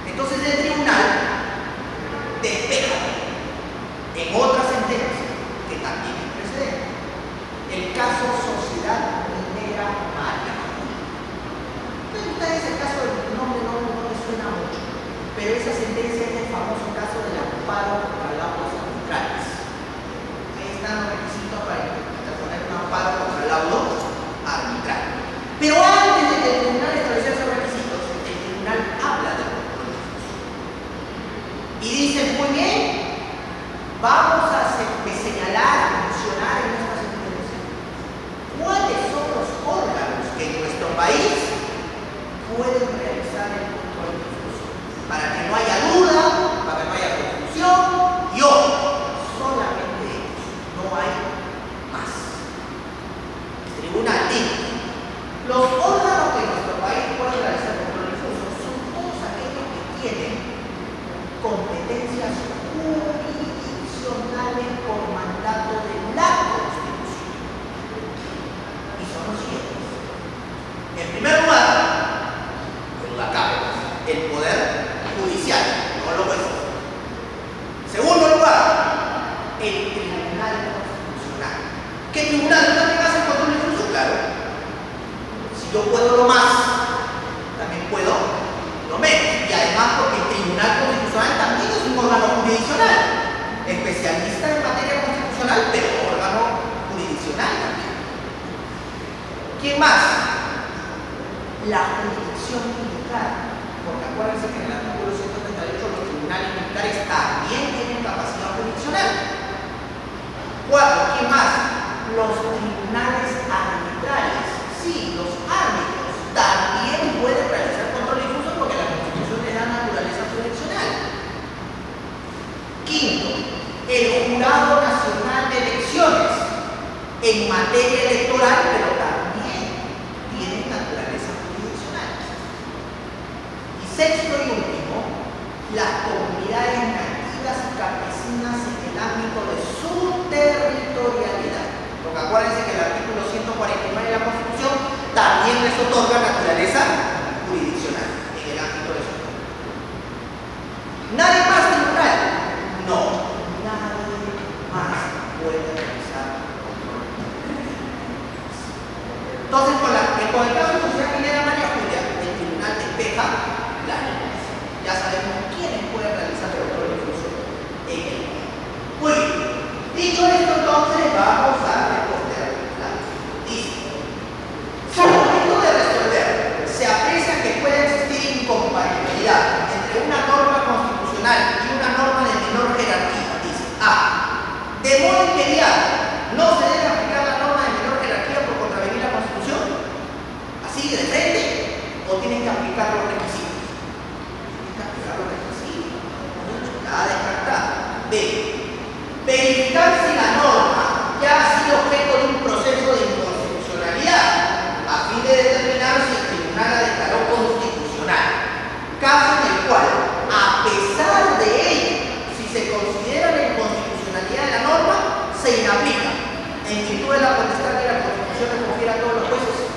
Entonces el tribunal despeja en otra sentencia que también es precedente el caso Sociedad Minera Maya. Entonces ustedes el caso del nombre no les suena mucho, pero esa sentencia es el famoso caso del amparo contra laudos arbitrales. Ahí están los requisitos para interponer un amparo contra el laudo arbitral. Pero antes de que el tribunal estableciera esos requisitos, el tribunal habla de y dicen, muy bien, vamos a señalar, mencionar en esta sentencia cuáles son los órganos que en nuestro país pueden realizar el control difuso. Para que no haya duda, para que no haya confusión, y solamente ellos, no hay más. El tribunal dice, los órganos que en nuestro país pueden realizar el control difuso son todos aquellos que tienen competencias jurisdiccionales por mandato de la Constitución. Y son los siguientes. En primer lugar, el Poder Judicial, no lo jueces. En segundo lugar, el Tribunal Constitucional. ¿Qué tribunal? ¿No también hace el control difuso? Claro. Si yo puedo lo más, también puedo lo menos. Y además porque el Tribunal Constitucional también es un órgano jurisdiccional, especialista en materia constitucional, pero órgano jurisdiccional también. ¿Quién más? La jurisdicción militar, porque acuérdense que en el artículo 138 los tribunales militares también materia electoral, pero también tienen naturaleza jurisdiccional. Y sexto y último, las comunidades nativas y campesinas en el ámbito de su territorialidad. Porque acuérdense que el artículo 149 de la Constitución también les otorga naturaleza jurisdiccional en el ámbito de su territorio. ¿Nadie más tribunal? No, nadie más puede realizar control. Entonces, con el caso de Sociedad Minera María Julia, el tribunal despeja la ley. Ya sabemos quiénes pueden realizar el control de flujo en el país. Muy bien. Dicho esto, entonces vamos a responder la justicia. Si al momento de resolver se aprecia que puede existir incompatibilidad entre una norma constitucional y una norma de menor jerarquía, dice A. De modo inmediato, no se debe aplicar la norma de menor jerarquía por contravenir la Constitución. Así de frente, o tienen que aplicar los requisitos. Tienen que aplicar los requisitos. Nada descartado. B. Verificar si la norma ya ha sido objeto de un proceso de inconstitucionalidad a fin de determinar si el tribunal la declaró constitucional. Caso en el cual, a pesar de ello, si se considera la inconstitucionalidad de la norma, se inaplica en virtud de la potestad que la Constitución le confiere a todos los jueces.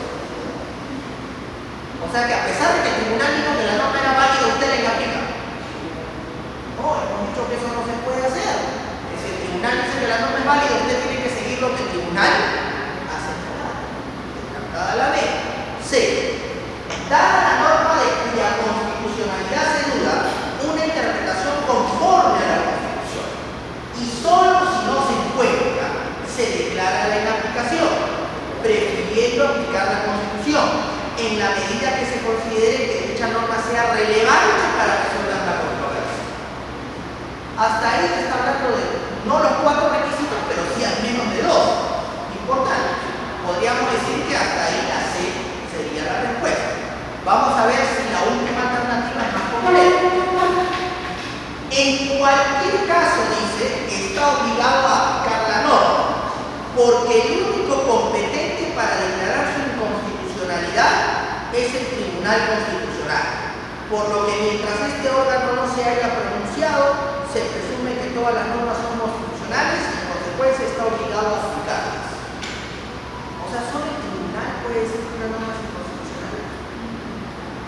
O sea que a pesar de que el tribunal dijo que la norma era válida, usted la inaplica. No, hemos dicho que eso no se puede hacer. Que si el tribunal dice que la norma es válida, usted tiene que seguir lo que el tribunal ha señalado. Descartada la B. C. Dada la norma de cuya constitucionalidad se duda, una interpretación conforme a la Constitución. Y solo si no se encuentra, se declara la inaplicación, prefiriendo aplicar la Constitución en la medida que se considere que dicha norma sea relevante para resolver la controversia. Hasta ahí se está hablando de no los 4 requisitos, pero sí al menos de 2. Importante. Podríamos decir que hasta ahí la C sería la respuesta. Vamos a ver si la última alternativa es más completa. En cualquier caso, dice, está obligado a aplicar la norma, porque el único competente para declarar su inconstitucionalidad es el Tribunal Constitucional, por lo que mientras este órgano no se haya pronunciado, se presume que todas las normas son constitucionales y en consecuencia está obligado a aplicarlas. O sea, solo el tribunal puede decir que una norma es inconstitucional.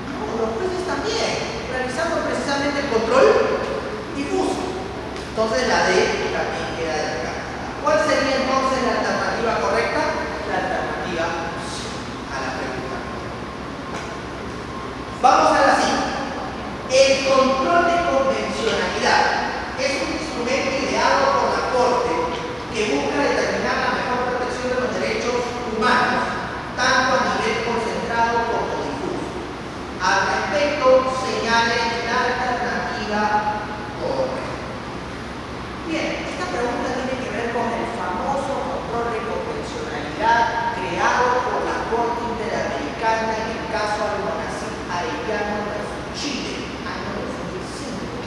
No, los jueces también, realizando precisamente el control difuso. Entonces la D también queda descartada. ¿Cuál sería entonces la alternativa correcta? La alternativa a la pregunta. Vamos a la siguiente. El control de convencionalidad es un instrumento ideado por la Corte que busca determinar la mejor protección de los derechos humanos, tanto a nivel concentrado como difuso. Al respecto, señale la alternativa correcta. Bien, esta pregunta tiene que ver con el famoso control de convencionalidad creado por la Corte Interamericana en el caso Almonacid Arellano versus Chile, año 2005,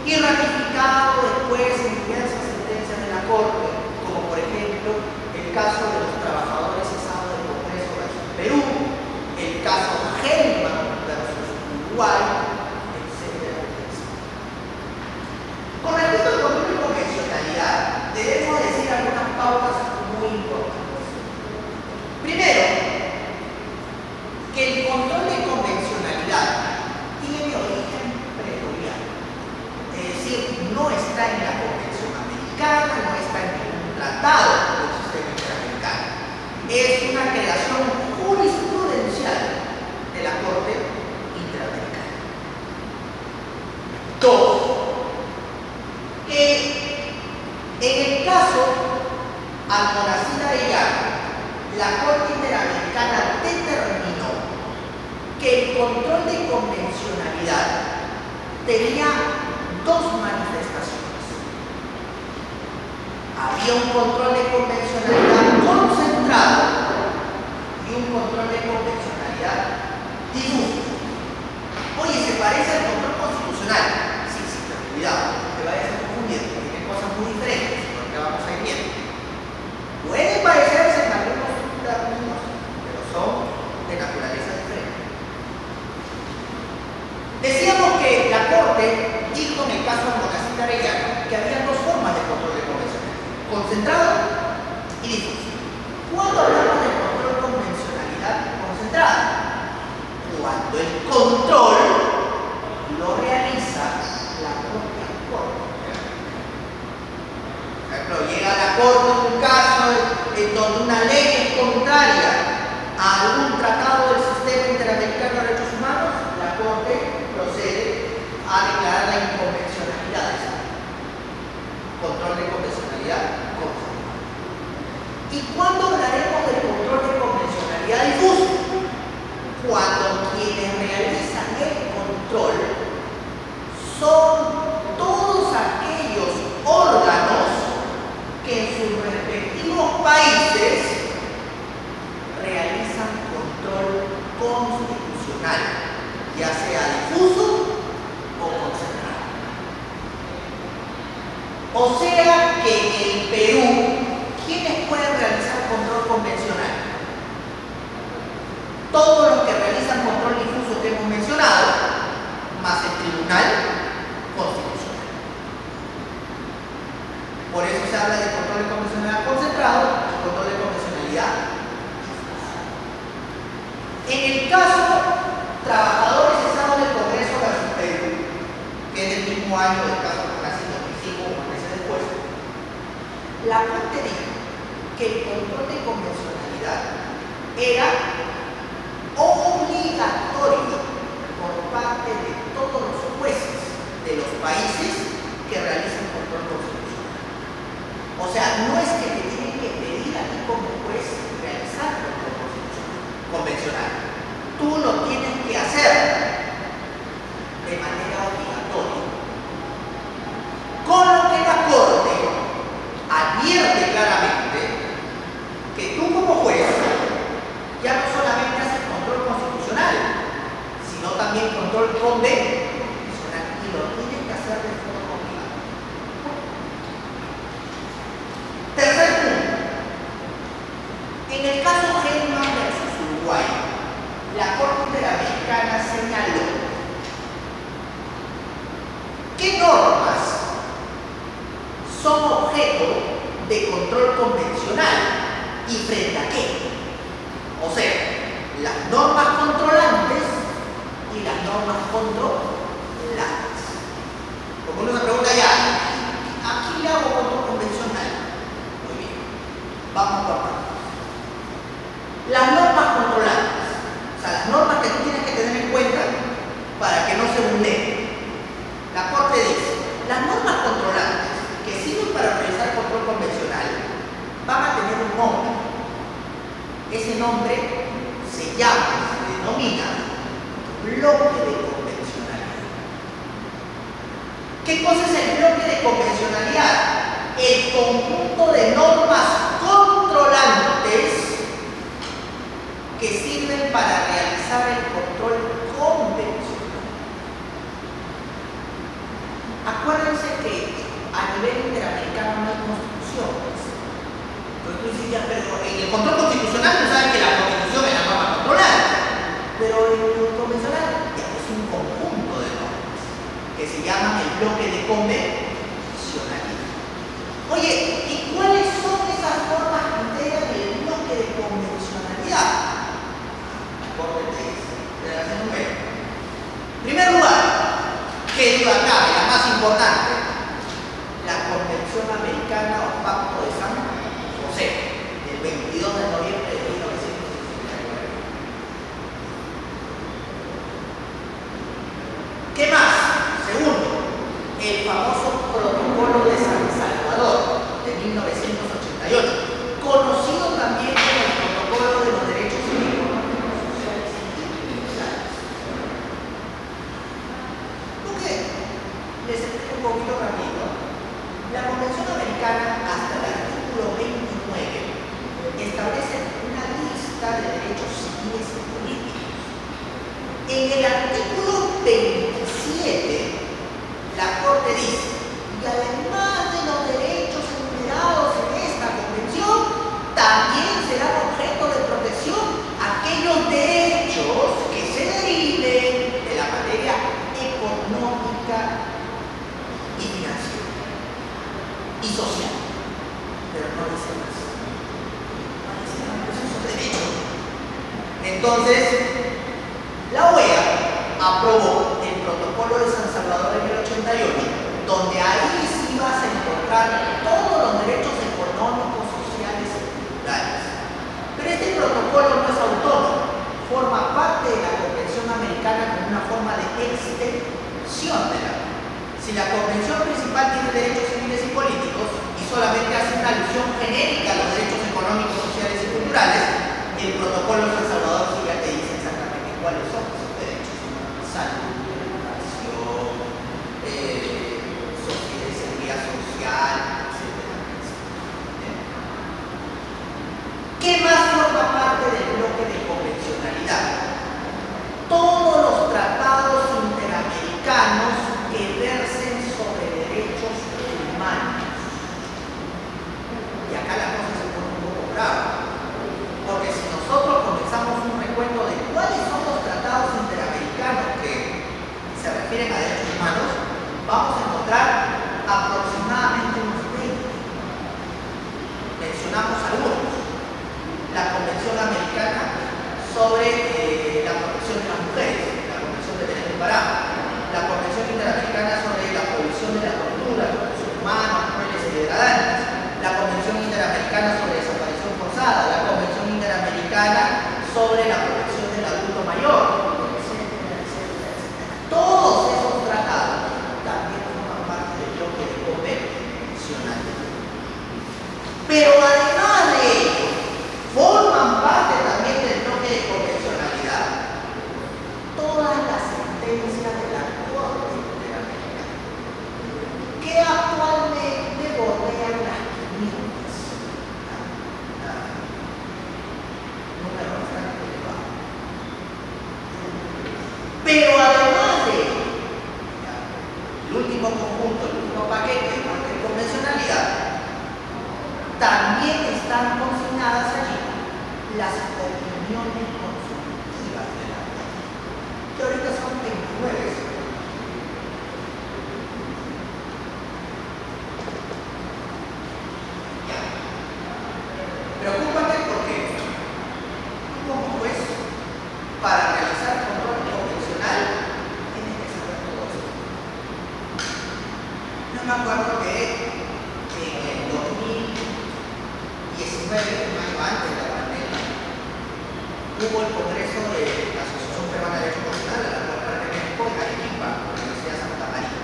y ratificado después en diversas sentencias de la Corte, como por ejemplo el caso de los trabajadores cesados del Congreso versus Perú, el caso Gelman versus Uruguay, etc. Con respecto al control de convencionalidad, debemos decir algunas pautas muy importantes. Primero, que el control de convencionalidad tiene origen pretoriano, es decir, no está en la Convención Americana, no está en ningún tratado del sistema interamericano. Es una creación jurisprudencial de la Corte Interamericana. 2. Que en el caso Almonacid Arellano, la Corte Interamericana determinó que el control de convencionalidad tenía 2 manifestaciones. Había un control de convencionalidad concentrado y un control de convencionalidad difuso. Oye, ¿se parece al control constitucional? Sí, pero cuidado, no te vayas a confundir, porque tienen cosas muy diferentes, porque vamos a ir viendo. Pueden parecerse en algunos Corte dijo en el caso de Mocasín de Arellano que había dos formas de control de convencionalidad: concentrado y difuso. ¿Cuándo hablamos de control convencionalidad concentrada? Cuando el control lo realiza la propia Corte. Por ejemplo, llega a la Corte un caso en donde una ley es contraria a algún tratado del Sistema Interamericano de Derechos Humanos, la Corte procede a declarar la inconvencionalidad de esa ley. Control de convencionalidad concentrada. ¿Y cuándo hablaremos del control de convencionalidad difuso? Cuando quienes realizan el control son todos aquellos órganos que en sus respectivos países realizan control constitucional, ya sea difuso o concentrado. O sea que en el Perú, ¿quiénes pueden realizar control convencional? Todos los que realizan control difuso que hemos mencionado, más el Tribunal Constitucional. Por eso se habla de control de convencionalidad concentrado y control de convencionalidad difuso. En el caso Trabajadores Cesados del Congreso versus Perú, que es del mismo año del caso Mocasín 2005, unos meses después, la Corte dijo que el control de convencionalidad era obligatorio por parte de todos los jueces de los países que realizan control constitucional. O sea, no es que te tienen que pedir a ti como juez realizar control convencional. Tú lo tienes que hacer de manera obligatoria. Con lo que la Corte advierte claramente que tú como juez ya no solamente haces control constitucional, sino también control convencional, y lo tienes que hacer de forma obligatoria. Tercer punto. En el caso Gelman versus Uruguay, la Corte Interamericana señaló qué normas son objeto de control convencional y frente a qué. O sea, las normas controlantes y las normas controlantes. Porque uno se pregunta ya, ¿aquí le hago control convencional? Muy bien, vamos por partes. Las normas controlantes, o sea, las normas que tú tienes que tener en cuenta para que no se vulneren. La Corte dice, las normas controlantes que sirven para realizar control convencional van a tener un nombre. Ese nombre se llama, se denomina bloque de convencionalidad. ¿Qué cosa es el bloque de convencionalidad? El conjunto de normas controlantes que sirven para realizar el control convencional. Acuérdense que a nivel interamericano no hay constituciones. Entonces tú dices, ya, pero en el control constitucional tú sabes que la constitución es la norma controlante, pero en el convencional ya es un conjunto de normas que se llaman el bloque de convencionalidad. Oye, ¿y cuáles son esas normas que integran el bloque de convencionalidad? La Corte te dice, te las enumero. En primer lugar, que duda cabe, la más importante, la Convención Americana o Pacto de San José, del 22 de noviembre de 1969. ¿Qué más? Segundo, el famoso Protocolo de San Salvador de 1988, conocido también como el Protocolo de los Derechos Económicos, Sociales y Culturales. ¿Por qué? Les explico un poquito rápido. La Convención Americana, hasta el artículo 29, establece una lista de derechos civiles y políticos. En el artículo 27, la Corte dice, y además de los derechos enumerados en esta convención, también serán objeto de protección aquellos derechos que se deriven de la materia económica económica y financiera y social, pero no dice más. Eso es un derecho. Entonces, la OEA aprobó el protocolo de San Salvador en el 88, donde ahí sí vas a encontrar todos los derechos económicos, sociales y culturales. Pero este protocolo no es autónomo, forma parte de la Convención Americana como una forma de extensión de la ley. Si la Convención principal tiene derechos civiles y políticos y solamente hace una alusión genérica a los derechos económicos, sociales y culturales, el protocolo de San Salvador sí ya te dice exactamente cuáles son esos derechos: salud, educación, seguridad social, etc. ¿Qué más forma parte del bloque de convencionalidad? Todos los tratados interamericanos que versen sobre derechos humanos. Y acá la cosa se pone un poco grave, porque si nosotros comenzamos un recuento de cuáles son los tratados interamericanos que se refieren a derechos humanos, vamos a encontrar aproximadamente unos 20. Mencionamos algunos: la Convención Americana sobre la protección de las mujeres, la Convención de Belén do Pará, la Convención Interamericana sobre la prohibición de la tortura, la protección humana, crueles y degradantes, la Convención Interamericana sobre desaparición forzada, la Convención Interamericana sobre la protección del adulto mayor, etcétera, etcétera, etcétera. Todos esos tratados también forman parte del bloque de convencionalidad. Pero además de ello, forman parte también del bloque de convencionalidad todas las sentencias de la Corte Interamericana, que actualmente bordean las 500. Número bastante elevado. Pero además de ello, el último conjunto, el último paquete de convencionalidad, también están consignadas allí las opiniones consultivas de la ley, que ahorita son 29. Preocúpate porque tú como juez, para realizar control convencional, tienes que saber todo esto. Yo me acuerdo que en el 2019, un año antes de la pandemia, hubo el Congreso de la Asociación Peruana de Derecho Constitucional, a la cual pertenezco, en Arequipa, en la Universidad Santa María.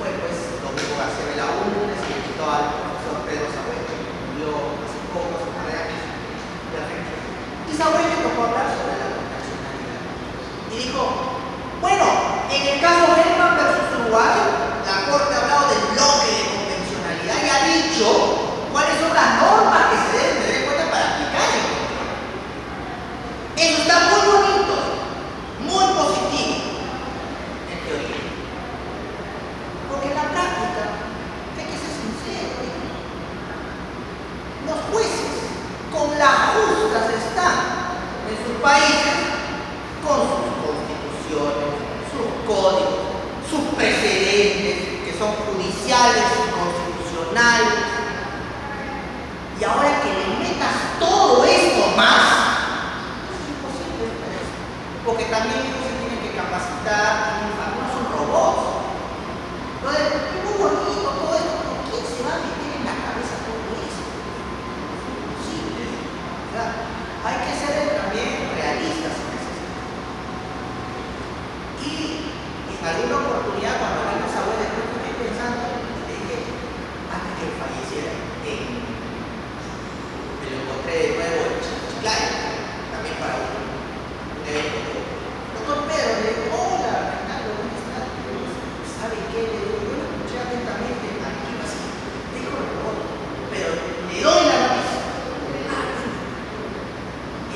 Fue pues Domingo García Belaúnde, se invitó al profesor Pedro Sahuete, que murió hace poco, hace un par de años, de Argentina. Y Sahuete tocó hablar sobre la convencionalidad. Y dijo, bueno, en el caso Hellman versus Uruguay, la Corte ha hablado del bloque de convencionalidad y ha dicho cuáles son las normas que se deben tener en cuenta para aplicar el control. Eso está muy bonito, muy positivo, en teoría. Porque en la práctica, hay que ser sincero, los jueces con las justas están en sus países con sus constituciones, sus códigos, sus precedentes, que son judiciales y constitucionales. Y ahora que le metas todo esto más, es imposible. Porque también ellos se tienen que capacitar, no son robots. Entonces, es muy bonito todo esto, pero ¿quién se va a meter en la cabeza todo esto? Es imposible. O sea, hay que ser también realistas en ese sentido. Y en alguna oportunidad, cuando vino Sahuel, después estuve pensando, le dije, antes que falleciera, me lo encontré de nuevo en Chiclayo, también para un evento. Doctor Pedro, le digo, hola, Reinaldo, ¿cómo estás? ¿Sabe qué? Le digo, yo lo escuché atentamente, aquí así, dijo el robot, pero le doy la noticia.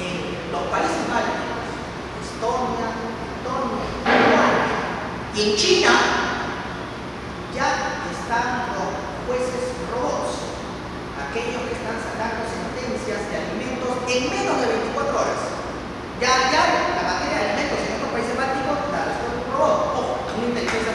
En los países bálticos, Estonia, y en China, ya están los jueces robots, aquellos que están sacando sentencias de alimentos en menos de 24 horas. Ya la materia de alimentos en estos países bálticos la resuelve un robot, ojo, una inteligencia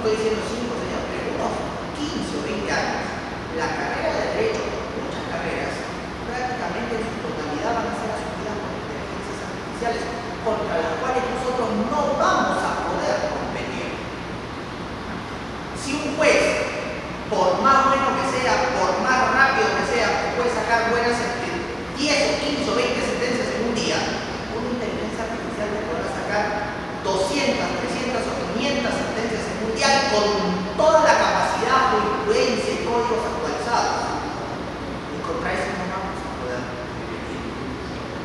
estoy diciendo 5, señor, pero unos 15 o 20 años, la carrera de Derecho, muchas carreras, prácticamente en su totalidad van a ser asumidas por inteligencias artificiales, contra las cuales nosotros no vamos a poder competir. Si un juez, por más bueno que sea, por más rápido que sea, puede sacar buenas 10 o 15 o 20 sentencias en un día, una inteligencia artificial te podrá sacar 200, 300 o 500 sentencias en un día con toda la capacidad, influencia y códigos actualizados. Y contra eso no vamos a poder competir.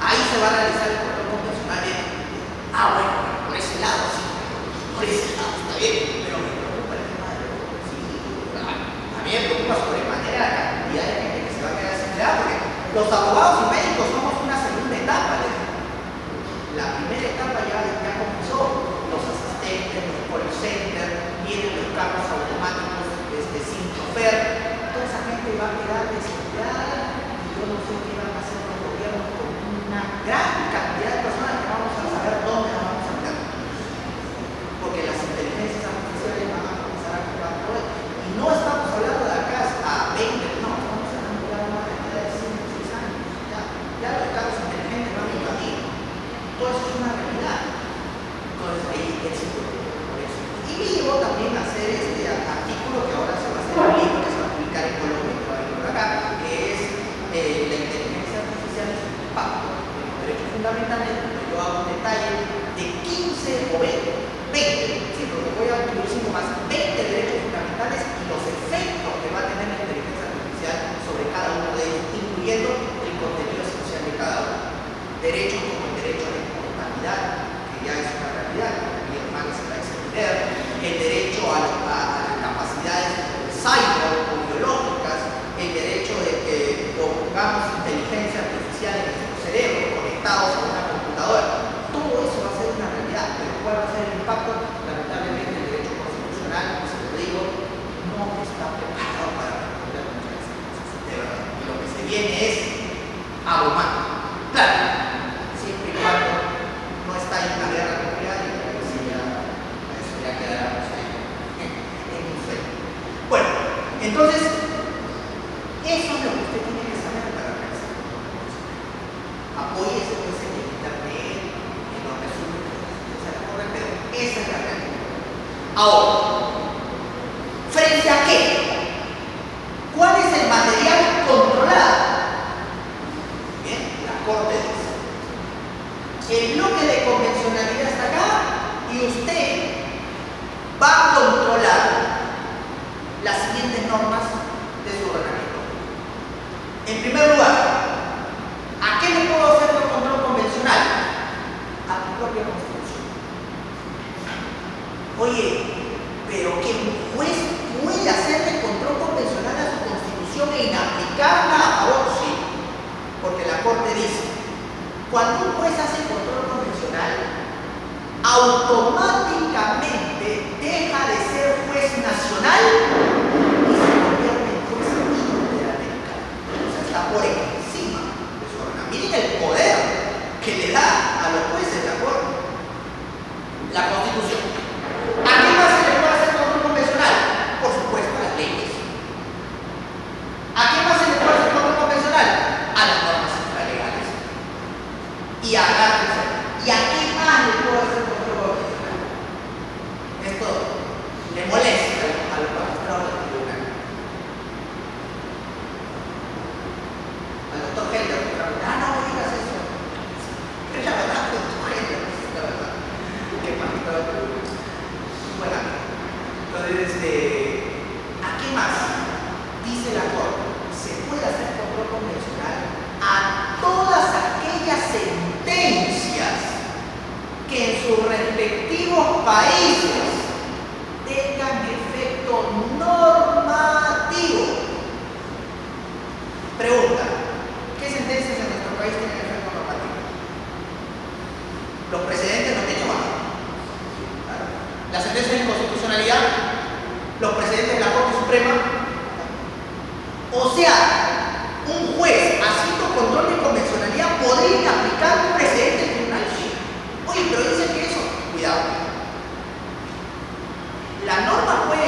Ahí se va a realizar el control convencional. Bueno, por ese lado sí, por ese lado está bien, pero me preocupa el tema de los homicidios. A mí me preocupa sobremanera la cantidad de gente que se va a quedar sin empleada, porque los abogados y médicos somos una segunda etapa. La primera etapa ya comenzó, los asistentes, los call centers, vienen los carros automáticos sin chofer, toda esa gente va a quedar desempleada y yo no sé qué van a hacer los gobiernos con una gran cantidad de personas que vamos a saber dónde las vamos a meter. Porque las inteligencias artificiales van a comenzar a jugar todo. Y no estamos hablando de acá a 20, no, estamos hablando de una cantidad de 5 o 6 años. Ya los carros inteligentes van en camino. Todo eso es una realidad. Entonces ahí existe por eso. Y me llevó también a hacer este artículo que ahora se va a hacer un libro que se va a publicar en Colombia, que va a venir por acá, que es la inteligencia artificial y su impacto en los derechos fundamentales, donde yo hago un detalle de 15 o 20, sí, porque voy a incluir 5 más, 20 derechos fundamentales y los efectos que va a tener la inteligencia artificial sobre cada uno de ellos, incluyendo el contenido esencial de cada uno. Derechos como el derecho a la inmortalidad, que ya es una realidad, que mi hermano se va a extender, el derecho a las capacidades cyber o biológicas, el derecho de que pongamos inteligencia artificial en nuestro cerebro conectados a una computadora. Todo eso va a ser una realidad, pero ¿cuál va a ser el impacto? Lamentablemente el derecho constitucional, se lo digo, no está preparado para responder muchas de esas cosas, de verdad. Y lo que se viene es abrumante. Claro, siempre y cuando no está en una guerra nuclear y eso ya quedará en un sueño. Bueno, entonces, eso es lo que usted tiene que saber para realizar. Apóyese pues en el internet, en los resúmenes que se recorren, pero esa es la realidad. Ahora, ¿frente a qué? ¿Cuál es el material controlado? Bien, la Corte dice. El bloque de convencionalidad está acá y usted va a controlar las siguientes normas de su ordenamiento. En primer lugar, ¿a qué le puedo hacer el control convencional? A tu propia constitución. Oye, pero que un juez puede hacerle control convencional a su constitución e inaplicarla a favor, sí, porque la Corte dice, cuando un juez hace control convencional, automáticamente deja de ser juez nacional y se convierte en juez interamericano. O sea, está por encima de su ordenamiento. Miren el poder que le da a los jueces de la Corte la Constitución. ¿A qué más se le puede hacer control convencional? Por supuesto, a las leyes. ¿A qué más se le puede hacer control convencional? A las normas infralegales. Y a qué más le puedo hacer control convencional? Esto le molesta a los magistrados del tribunal. Al doctor Helder, no me digas eso. Es la verdad, doctor Helder, es la verdad. Qué magistrado del tribunal. Bueno, entonces, ¿a qué más? Dice la Corte, se puede hacer control convencional a todas aquellas sentencias que en sus respectivos países tengan efecto normativo. Pregunta, ¿qué sentencias en nuestro país tienen efecto normativo? Los precedentes no tienen más. La sentencia de inconstitucionalidad, los precedentes de la Corte Suprema. O sea, un juez haciendo control de convencionalidad podría aplicar un precedente del tribunal. Sí. Oye, pero dicen que eso, cuidado. La norma puede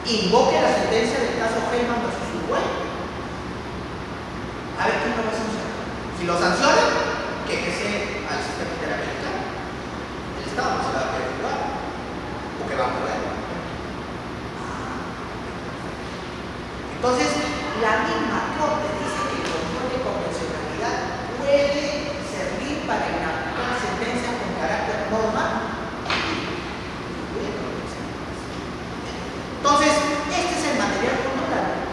invoque la sentencia del caso Heyman versus Uruguay. A ver quién lo va a sancionar. Si lo sanciona, quéjese al sistema interamericano. El Estado no se va a querer jugar, porque va a poder. Entonces, la misma Corte dice que el control de convencionalidad puede servir para inaplicar sentencias con carácter normal. Entonces, este es el material controlable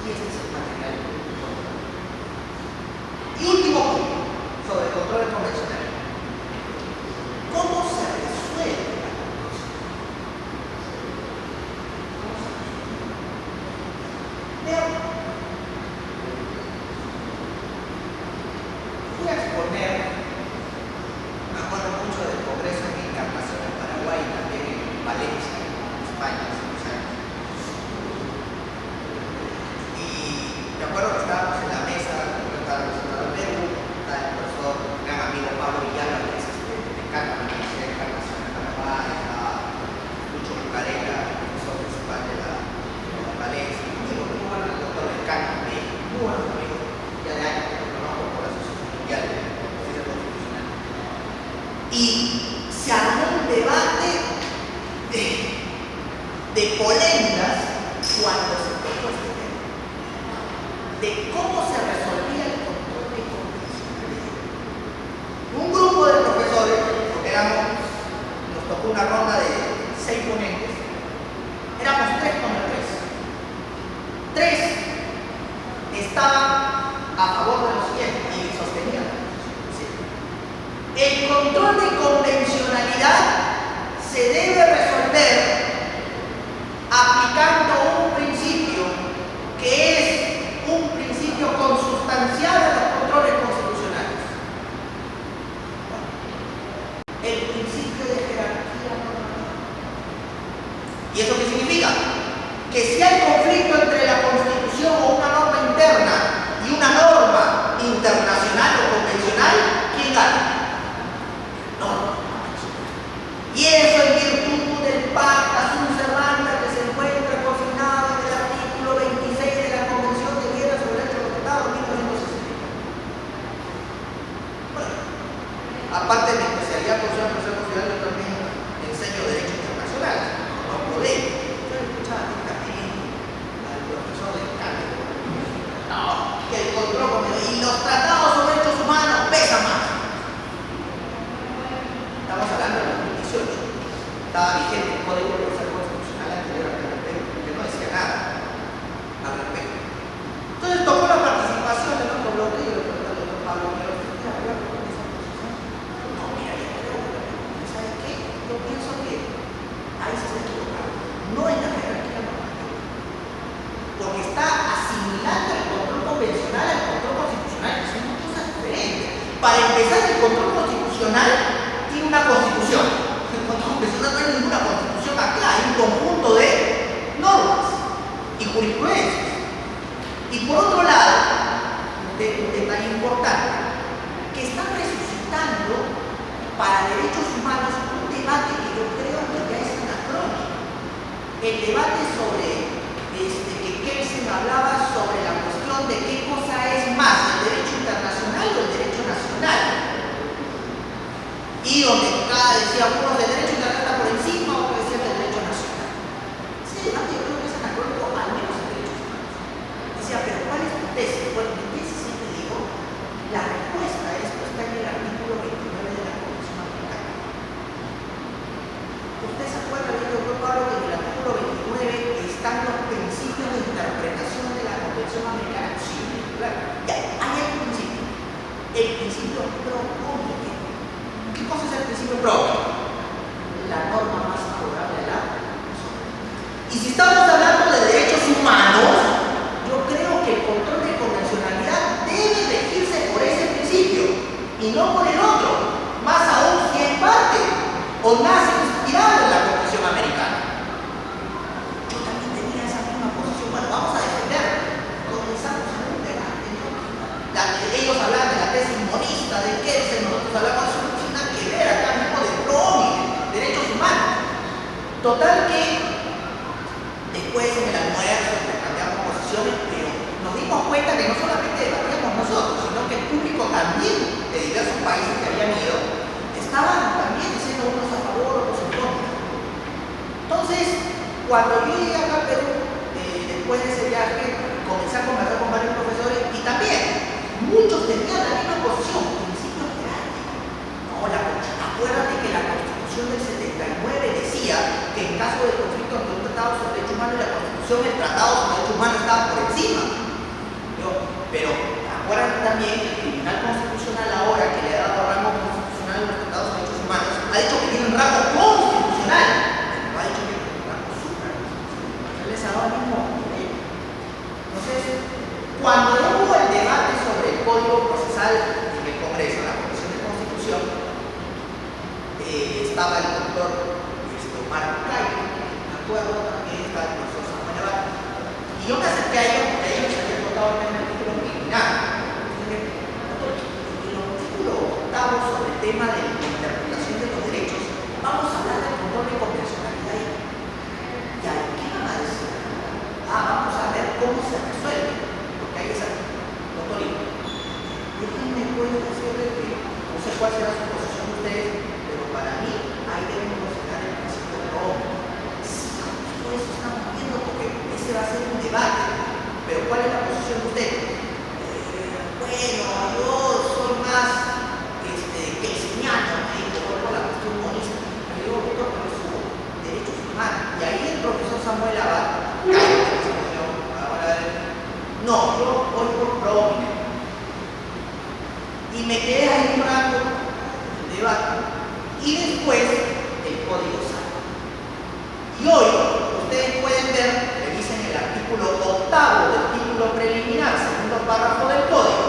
y este es el material controlable. Y último punto sobre el control convencional. ¿Cómo se resuelve la convención? Vean, voy a exponer, me acuerdo mucho del Congreso Internacional en Paraguay y también en Valencia, en España, hace unos años. Y me acuerdo que estábamos en la mesa, estaba representando al Perú, estaba el profesor, gran amigo Pablo Villalba, que es decano de la Universidad Internacional de Panamá, estaba Lucho Bucarela, profesor principal de la Valencia, muy bueno, el doctor Decano también, muy buenos amigos, ya de años que lo conozco por la Asociación Mundial de Justicia Constitucional. Y se armó un debate de polémicas cuando se tocó este tema, de cómo se resolvía el control de convencionalidad. Un grupo de profesores, porque nos tocó una ronda de 6 ponentes, éramos 3 contra 3. 3 estaban a favor de lo siguiente y sostenían. El control de convencionalidad se debe resolver aplicando un principio que es un principio consustancial de los controles constitucionales. El principio de jerarquía normativa. ¿Y eso qué significa? Que si hay conflicto entre la Constitución o una norma interna y una norma internacional o convencional, ¿quién gana? Norma convencional. Y eso en virtud del pacta sunt servanda que se encuentra consignado en el artículo 26 de la Convención de Viena sobre el Derecho de los Estados de 1960. Bueno, aparte de mi especialidad constitucional, profesor constitucional, yo también enseño Derecho Internacional, no podemos. Yo escuchaba al profesor de Cándido, no, que el control y los tratados sobre derechos humanos pesan más. Estamos hablando de 2018. Estaba vigente el Código Procesal Constitucional anterior al respecto, que no decía nada al respecto. Entonces tocó la participación del otro bloque y el doctor Pablo Villalba. No, mira, yo creo que, ¿sabes qué? Yo pienso que ahí se está equivocando. No en la jerarquía normativa. Porque está asimilando el control convencional al control constitucional, que son dos cosas diferentes. Para empezar, el control constitucional tiene una constitución. El control convencional no hay ninguna constitución acá, hay un conjunto de normas y jurisprudencias. Y por otro lado, un detalle importante, que están resucitando para derechos humanos un debate que yo creo que ya es anacrónico. El debate sobre que Kelsen hablaba sobre la cuestión de qué cosa es más, el derecho internacional o el derecho nacional. Y donde cada decía uno del derecho internacional está por encima, otro decía del derecho nacional. Ese debate yo creo que es anacrónico, al menos en derechos humanos. Decía, pero ¿cuál es tu tesis? Bueno, mi tesis siempre digo, la respuesta a esto está en el artículo 29 de la Convención Americana. ¿Usted se acuerda, doctor Pablo, que en el artículo 29 están los principios de interpretación de la Convención Americana? Sí, claro. Ya, ahí hay un principio. El principio pro omnes. ¿Qué cosa es el principio pro omnes? La norma más favorable a la persona. Y si estamos hablando de derechos humanos, yo creo que el control de convencionalidad debe regirse por ese principio y no por el otro, más aún si es parte o nace inspirado en la Convención Americana. Yo también tenía esa misma posición. Bueno, vamos a defender. Comenzamos en un debate, ¿no? Ellos hablaban de la tesis monista de Kelsen, nosotros hablamos de eso, no tiene nada que ver acá mismo de pro omnes, derechos humanos. Total que después Cuando yo llegué acá a Perú, después de ese viaje, comencé a conversar con varios profesores y también muchos tenían la misma posición, principio jerárquico. No, acuérdate que la Constitución del 79 decía que en caso de conflicto entre un tratado sobre derechos humanos y la Constitución, el tratado sobre derechos humanos estaba por encima. Pero acuérdate también que el Tribunal Constitucional ahora que le ha dado rango constitucional a los tratados de derechos humanos, ha dicho que tienen rango constitucional, pero ha dicho que tienen rango supranacional. Les ha dado el mismo nivel. Entonces, cuando hubo el debate sobre el Código Procesal en el Congreso, en la Comisión de Constitución, estaba el doctor Omar Cayo, me acuerdo, también estaba el profesor Samuel Abad, y yo me acerqué a ellos porque ellos habían votado el artículo criminal. En el artículo octavo sobre el tema de la interpretación de los derechos, vamos a hablar del control de convencionalidad. ¿Y a qué van a decir? Vamos a ver cómo se resuelve, porque ahí es así. Doctor, déjenme puede decirle que no sé cuál será su posición de ustedes, pero para mí ahí debemos considerar el principio de Roma. Sí, todo eso estamos viendo porque ese va a ser un debate, pero ¿cuál es la posición de ustedes? Bueno, yo soy más kelseniano, por la cuestión monista, pero yo voto por los derechos humanos. Y ahí el profesor Samuel Abad, no, yo voy por Promine. Y me quedé ahí un rato en el debate. Y después el código sale. Y hoy ustedes pueden ver, revisen el artículo octavo del título preliminar, segundo párrafo del código.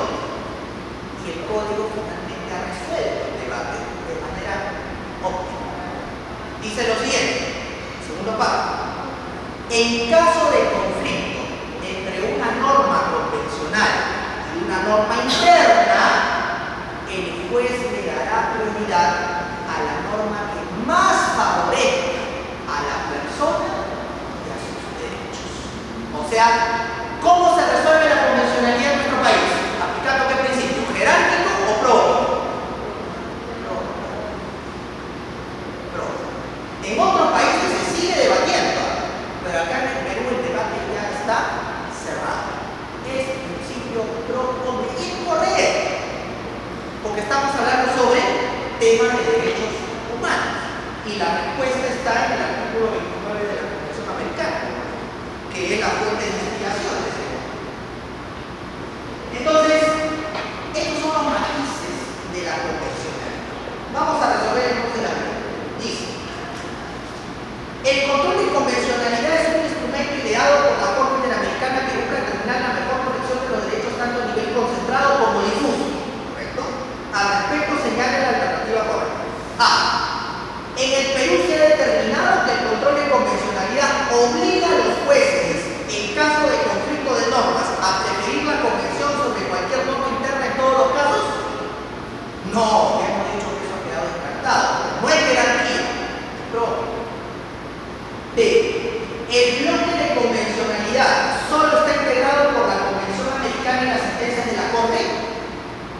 Y el código finalmente ha resuelto el debate de manera óptima. Dice lo siguiente, segundo párrafo. En caso de conflicto entre una norma convencional y una norma interna, el juez le dará prioridad a la norma que más favorezca a la persona y a sus derechos. O sea, ¿cómo se resuelve la convencionalidad en nuestro país? ¿Aplicando qué principio? ¿Jerárquico o pródigo? En otros países se sigue debatiendo, pero acá en el Perú el debate ya está cerrado. Es principio pro y es correcto, porque estamos hablando sobre temas de derechos humanos y la respuesta está en el artículo 29 de la Convención Americana, que es la fuente de inspiración de ese tema. Entonces, estos son los matices de la convencionalidad. Vamos a resolver entonces la pregunta. Dice: el control de convencionalidad es un instrumento ideado por la Corte Interamericana que busca determinar la mejor protección de los derechos tanto a nivel concentrado como difuso. ¿Correcto? Al respecto señala la alternativa correcta. A. En el Perú se ha determinado que el control de convencionalidad obliga a los jueces, en caso de conflicto de normas, a preferir la convención sobre cualquier norma interna en todos los casos. No, ya hemos dicho que eso ha quedado descartado. No es jerarquía. Pero, B. El bloque de convencionalidad solo está integrado por la Convención Americana y las sentencias de la Corte.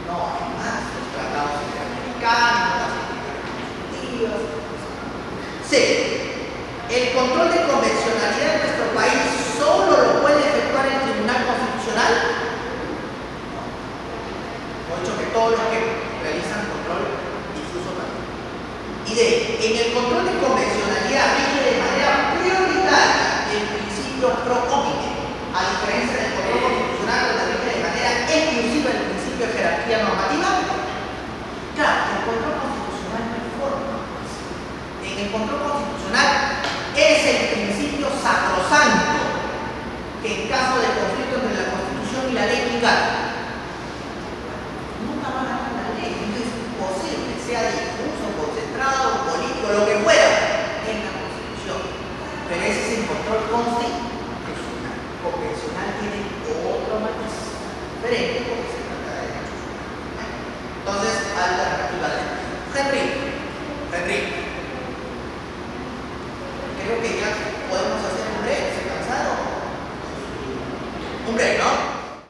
No, hay más, los tratados interamericanos, las constitutivas. C. El control de convencionalidad en nuestro país solo lo puede efectuar el Tribunal Constitucional. No. Hemos dicho que todos los que realizan control difuso también. Y D. En el control de convencionalidad rige de manera prioritaria el principio pro homine, a diferencia del control constitucional donde rige de manera exclusiva el principio de jerarquía normativa. Claro, el control constitucional no hay forma. En el control constitucional es el principio sacrosanto que en caso de conflicto entre la Constitución y la ley gana. Nunca van a ganar la ley, es imposible, sea difuso, concentrado, político, lo que fuera, en la Constitución. Pero ese es el control constitucional. Convencional tiene otro matiz diferente.